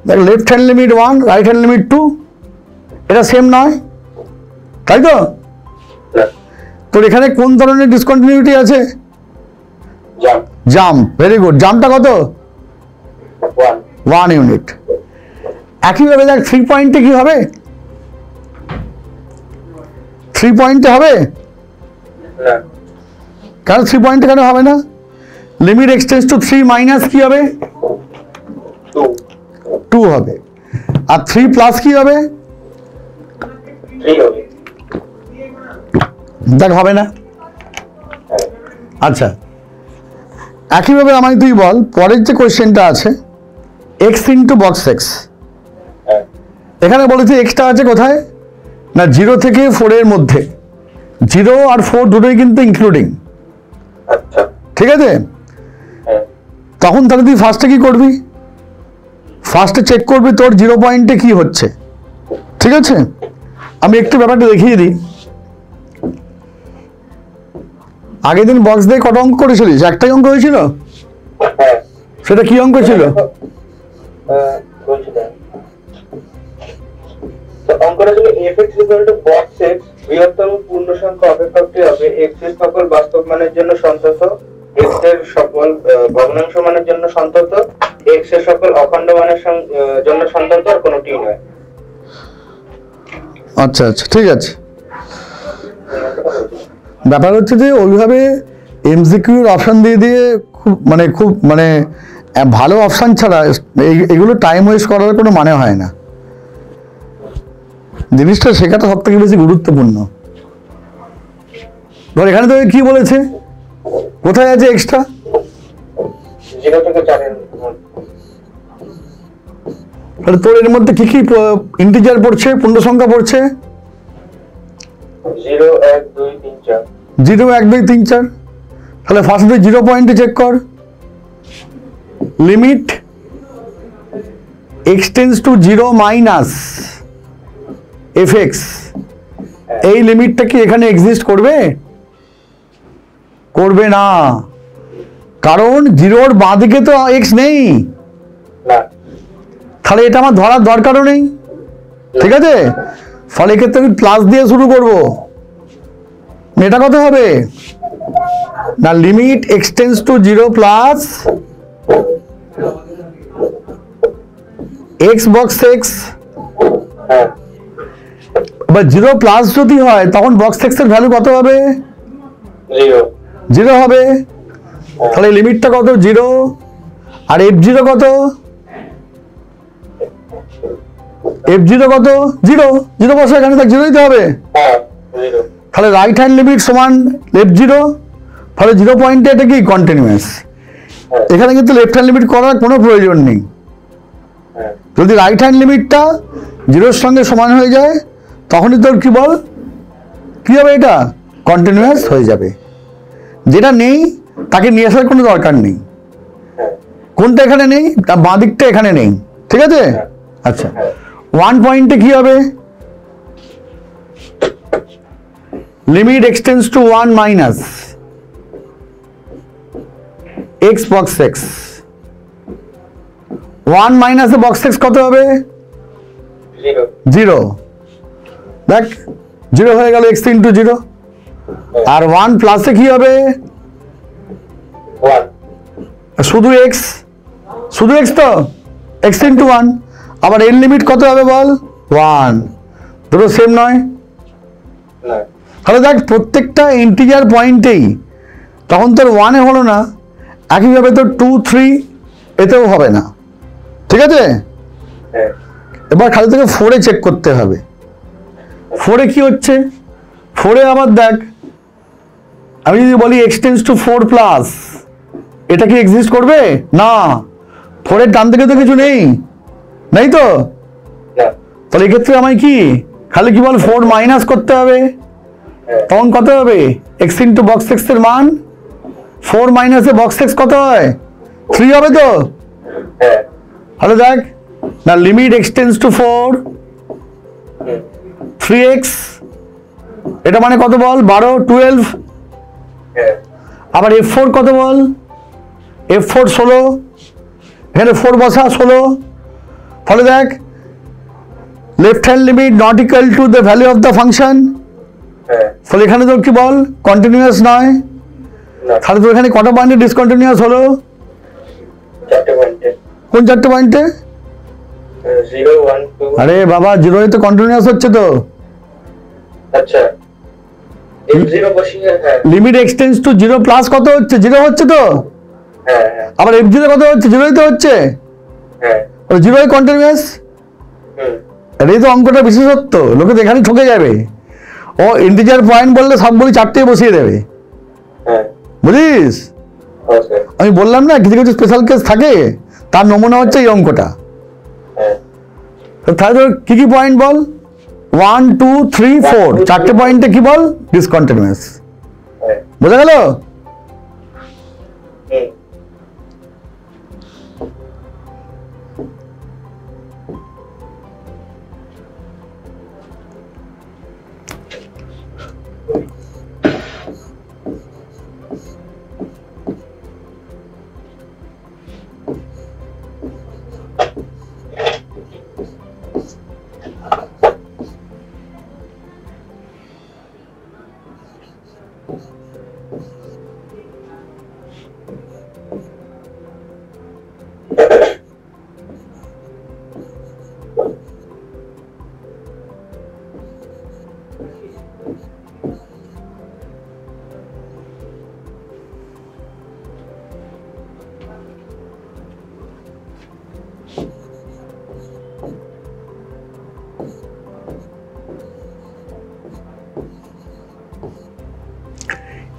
দেখ left hand limit 1, right hand limit 2, এটা সেম নয়, তাই তো? না তোর এখানে কোন ধরনের ডিসকন্টিনিউটি আছে? Jump jump, very good. জাম্পটা কত? 1। 1 ইউনিট। একইভাবে দেখ 3 পয়েন্টে কি হবে? 3 পয়েন্টে হবে না কেন? 3 পয়েন্টে কেন হবে না? Limit x tends two 3 minus কি হবে? 2 হবে। আর 3 প্লাস কি হবে? 3 হবে। দেখ হবে না। আচ্ছা, একইভাবে আমায় তুই বল পরের যে কোয়েশ্চেনটা আছে x ইন্টু বক্স x। হ্যাঁ এখানে বলেছি এক্সটা আছে কোথায় না 0 থেকে 4 এর মধ্যে। 0 আর 4 দুটোই কিন্তু ইনক্লুডিং, আচ্ছা ঠিক আছে? হ্যাঁ তখন তাহলে তুই ফার্স্টে কি করবি? ফার্স্টে চেক করবি তোর 0 পয়েন্টে কি হচ্ছে, ঠিক আছে? আমি একটু ব্যাপারটা দেখিয়ে দিই। আগের দিন বক্স দিয়ে কত অঙ্ক করেছিলিস? একটাই অঙ্ক হয়েছিল, হ্যাঁ সেটা কি অঙ্ক ছিল? বলছি না তো অঙ্কটা ছিল fx box x বৃহত্তম পূর্ণ সংখ্যা অপেক্ষকটি হবে x এর সকল বাস্তব মানের জন্য সন্তত, x এর সকল ভগ্নাংশ মানের জন্য সন্তত, x এর সকল অখণ্ড মানের জন্য সন্তত, আর কোনোটি নয়। আচ্ছা আচ্ছা, ঠিক আছে। ব্যাপার হচ্ছে যে ওইভাবে এমসিকিউর অপশন দিয়ে দিয়ে খুব ভালো অপশন ছাড়া এগুলো টাইম ওয়েস্ট করার কোনো মানে হয় না। জিনিসটা শেখাটা সব থেকে বেশি গুরুত্বপূর্ণ। ধর এখানে তো কি বলেছে, কোথায় আছে এক্সট্রা? 0 থেকে 4 এর তাহলে তোর এর মধ্যে কি কি ইন্টিজার পড়ছে, পূর্ণ সংখ্যা পড়ছে? 0 1 2 3 4। 0 1 2 3 4। তাহলে ফার্স্টে 0 পয়েন্টে চেক কর। Limit x tends to 0 minus fx, এই লিমিটটা কি এখানে এক্সিস্ট করবে? করবে না, কারণ 0 বাঁ দিকে তো x নেই। না তাহলে এটা আমার ধরার দরকারও নেই, ঠিক আছে? ফলে এক্ষেত্রে আমি প্লাস দিয়ে শুরু করব। এটা কত হবে না limit x tends to 0 plus x box x। হ্যাঁ বা 0 প্লাস যদি হয় তখন বক্স x এর ভ্যালু কত হবে? 0 0 হবে। তাহলে লিমিটটা কত? 0। আর f0 কত? f0 কত? 0। 0 বসে এখানে তার 0 দিতে হবে। হ্যাঁ 0। তাহলে রাইট হ্যান্ড লিমিট সমান f0, ফলে 0 পয়েন্টে এটা কি কন্টিনিউয়াস। এখানে কিন্তু লেফট হ্যান্ড লিমিট করার কোনো প্রয়োজন নেই। হ্যাঁ যদি রাইট হ্যান্ড লিমিটটা 0 এর সঙ্গে সমান হয়ে যায় তখনই তোর কি বল কি হবে? এটা কন্টিনিউয়াস হয়ে যাবে। যেটা নেই তাকে নিয়ে আসার কোনো দরকার নেই। হ্যাঁ কোনটা এখানে নেই, তার বাঁ দিকটা এখানে নেই, ঠিক আছে? আচ্ছা, 1 পয়েন্টে কি হবে? Limit x tends to 1 minus x box x. 1 মাইনাসে বক্স এক্স কত হবে? 0 0। দেখ 0 হয়ে গেল, এক্স ইন্টু 0। আর 1 প্লাসে কি হবে? 1 শুধু এক্স, শুধু এক্স তো, এক্স ইন্টু 1। আবার এর লিমিট কত হবে বল? 1। দুটো সেম নয়? না তাহলে দেখ প্রত্যেকটা ইন্টিজার পয়েন্টেই তখন তোর 1-এ হলো না, একইভাবে তোর 2, 3 এতেও হবে না, ঠিক আছে? হ্যাঁ এবার খালি তোকে 4-এ চেক করতে হবে। 4-এ কি হচ্ছে? 4-এ আবার দেখ, আমি যদি বলি এক্সটেন্স টু 4 প্লাস, এটা কি এক্সিস্ট করবে? না। 4-এর ডান দিকে তো কিছু নেই, নেই তো। না তাহলে এক্ষেত্রে আমায় কি খালি কি বল 4 মাইনাস করতে হবে। হ্যাঁ তখন কত হবে? এক্স ইন্টু বক্স এক্স এর মান 4 মাইনাসে বক্স এক্স কত হয়? 3 হবে তো। হ্যাঁ তাহলে দেখ না, লিমিট এক্সটেন্স টু 4 হুম 3x, এটা মানে কত বল? 12, 12। হ্যাঁ আবার f4 কত বল? f4 16, এখানে 4 বসা 16। ফলে দেখ left hand limit not equal to the value of the function. হ্যাঁ ফলে এখানে তোর কি বল? কন্টিনিউয়াস নয়। না তাহলে তোর এখানে কটা পয়েন্টে ডিসকন্টিনিউয়াস হলো? 4 পয়েন্টে কোন 4টে পয়েন্টে? 0 1 2 আরে বাবা, 0-এ তো কন্টিনিউয়াস হচ্ছে তো। আচ্ছা f0 বসিয়ে হ্যাঁ লিমিট এক্সটেন্স টু 0 প্লাস কত হচ্ছে? 0 হচ্ছে তো। হ্যাঁ হ্যাঁ আবার f0 কত হচ্ছে? 0-ই তো হচ্ছে। হ্যাঁ 0-এ কন্টিনিউয়াস। হুম এটাই তো অঙ্কটা বিশেষত্ব, লোকে তো এখানে ঠকে যাবে। ও ইন্টিজার পয়েন্ট বললে সবগুলি 4টেই বসিয়ে দেবে, হ্যাঁ বুঝিস? ওকে আমি বললাম না কিছু কিছু স্পেশাল কেস থাকে, তার নমুনা হচ্ছে এই অঙ্কটা। হ্যাঁ তো তাহলে তোর কি কি পয়েন্ট বল? 1 2 3 4, 4টে পয়েন্টে কি বল? ডিসকন্টিনিউয়াস। হ্যাঁ বোঝা গেল? হুম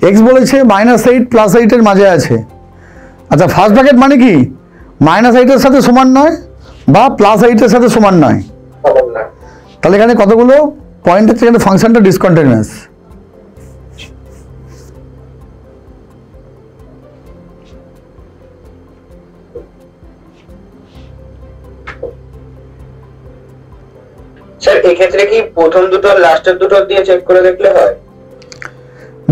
এক্স বলেছে -8 +8 এর মাঝে আছে। আচ্ছা, ফার্স্ট ব্র্যাকেট মানে কি? -8 এর সাথে সমান নয় বা +8 এর সাথে সমান নয়। সমান না তাহলে এখানে কতগুলো পয়েন্ট আছে? এখানে ফাংশনটা ডিসকন্টিনিউয়াস। স্যার এক্ষেত্রে কি প্রথম দুটো লাস্টের দুটো দিয়ে চেক করে দেখলে হয়?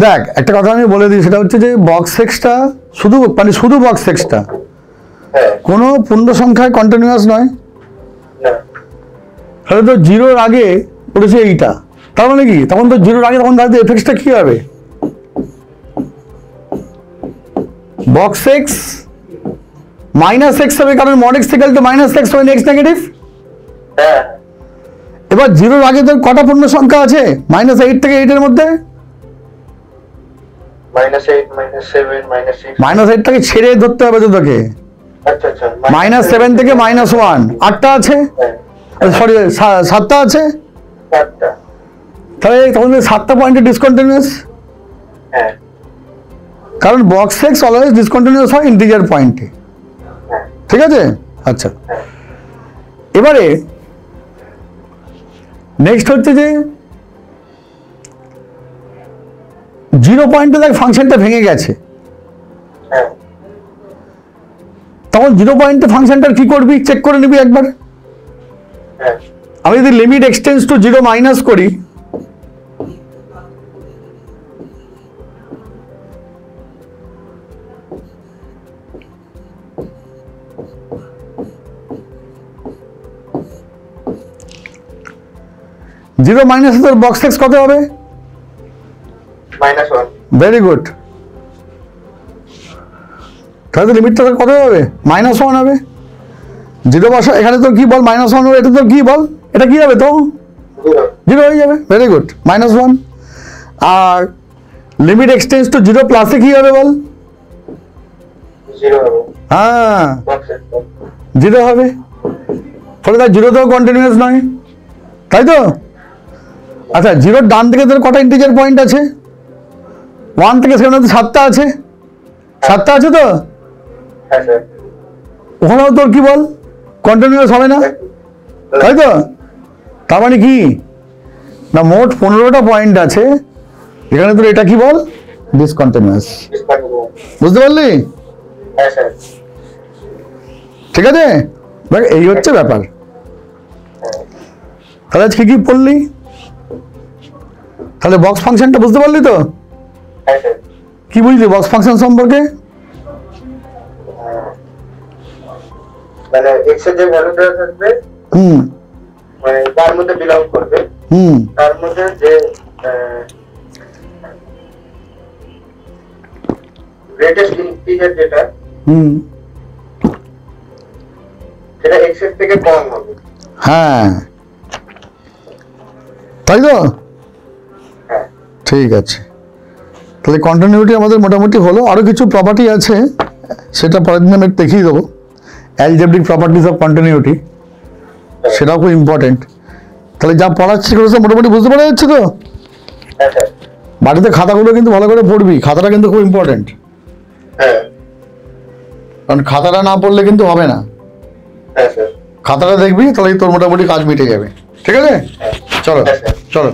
দেখ, একটা কথা আমি বলে দিই, সেটা হচ্ছে যে বক্স এক্সটা শুধু শুধু বক্স এক্সটা হ্যাঁ কোনো পূর্ণ সংখ্যায় কন্টিনিউয়াস নয়। না তাহলে তো 0-র আগে পড়েছে এইটা, তার মানে কি তখন তো 0-র আগে তখন তাহলে এফেক্টটা কি হবে? বক্স এক্স -x হবে, কারণ mod x equal to -x when x negative. হ্যাঁ এবার 0-র আগে তোর কটা পূর্ণ সংখ্যা আছে -8 থেকে 8 এর মধ্যে? -8 -7 -6 -8টাকে ছেড়ে ধরতে হবে তো তোকে। আচ্ছা আচ্ছা -7 থেকে -1 8টা আছে, হ্যাঁ সরি 7টা আছে। 7টা তাহলে তখন 7টা পয়েন্টে ডিসকন্টিনিউয়াস, হ্যাঁ কারণ বক্স এক্স অলওয়েজ ডিসকন্টিনিউয়াস হয় ইন্টিজার পয়েন্টে। হ্যাঁ ঠিক আছে? আচ্ছা, এবারে নেক্সট হচ্ছে যে জিরো পয়েন্টে দেখ ফাংশনটা ভেঙে গেছে, হ্যাঁ তখন জিরো পয়েন্টে ফাংশনটার কি করবি চেক করে নিবি একবার। হ্যাঁ আমি যদি limit x tends to zero minus করি, জিরো মাইনাস তোর বক্স এক্স কত হবে? -1 ভেরি গুড। তাহলে লিমিটটা কত হবে? -1 হবে। জিরো বসা, এখানে তো কি বল -1 হবে, এটা তো কি বল, এটা কি হবে তো 0 জিরো হয়ে যাবে। Very good, -1। R limit x tends to zero প্লাসে কি হবে বল? 0 হবে হ্যাঁ বক্স জিরো হবে। ফলে তার জিরো তো কন্টিনিউয়াস নয়, তাই তো? আচ্ছা, জিরোর ডান দিকে তোর কটা ইন্টিজার পয়েন্ট আছে? 1 থেকে সেখানে তো 7টা আছে, 7টা আছে তো? হ্যাঁ স্যার ওখানেও তোর কি বল কন্টিনিউয়াস হবে না, তাই তো? তার মানে কি না, মোট 15টা পয়েন্ট আছে, এখানে তোর এটা কি বল ডিসকন্টিনিউয়াস। বুঝতে পারলি? হ্যাঁ স্যার ঠিক আছে, দেখ এই হচ্ছে ব্যাপার। তাহলে আজকে কি পড়লি? তাহলে বক্স ফাংশনটা বুঝতে পারলি তো? হ্যাঁ স্যার কি বুঝলি বক্স ফাংশন সম্পর্কে? মানে x এর যে ভ্যালুটা থাকবে হুম মানে তার মধ্যে বিলং করবে, হুম তার মধ্যে যে গ্রেটেস্ট ইন্টিজার যেটা হুম সেটা x এর থেকে কম হবে। হ্যাঁ, তাই তো? হ্যাঁ ঠিক আছে, তাহলে কন্টিনিউটি আমাদের মোটামুটি হলো। আরও কিছু প্রপার্টি আছে, সেটা পরের দিন আমি দেখিয়ে দেবো। অ্যালজেব্রিক প্রপার্টিজ অফ কন্টিনিউটি, সেটাও খুব ইম্পর্টেন্ট। তাহলে যা পড়াচ্ছি সেগুলো সব মোটামুটি বুঝতে পারা যাচ্ছে তো? হ্যাঁ স্যার বাড়িতে খাতাগুলো কিন্তু ভালো করে পড়বি, খাতাটা কিন্তু খুব ইম্পর্টেন্ট, হ্যাঁ কারণ খাতাটা না পড়লে কিন্তু হবে না। হ্যাঁ স্যার খাতাটা দেখবি, তাহলে তোর মোটামুটি কাজ মিটে যাবে। ঠিক আছে, চলো হ্যাঁ, স্যার। চলো।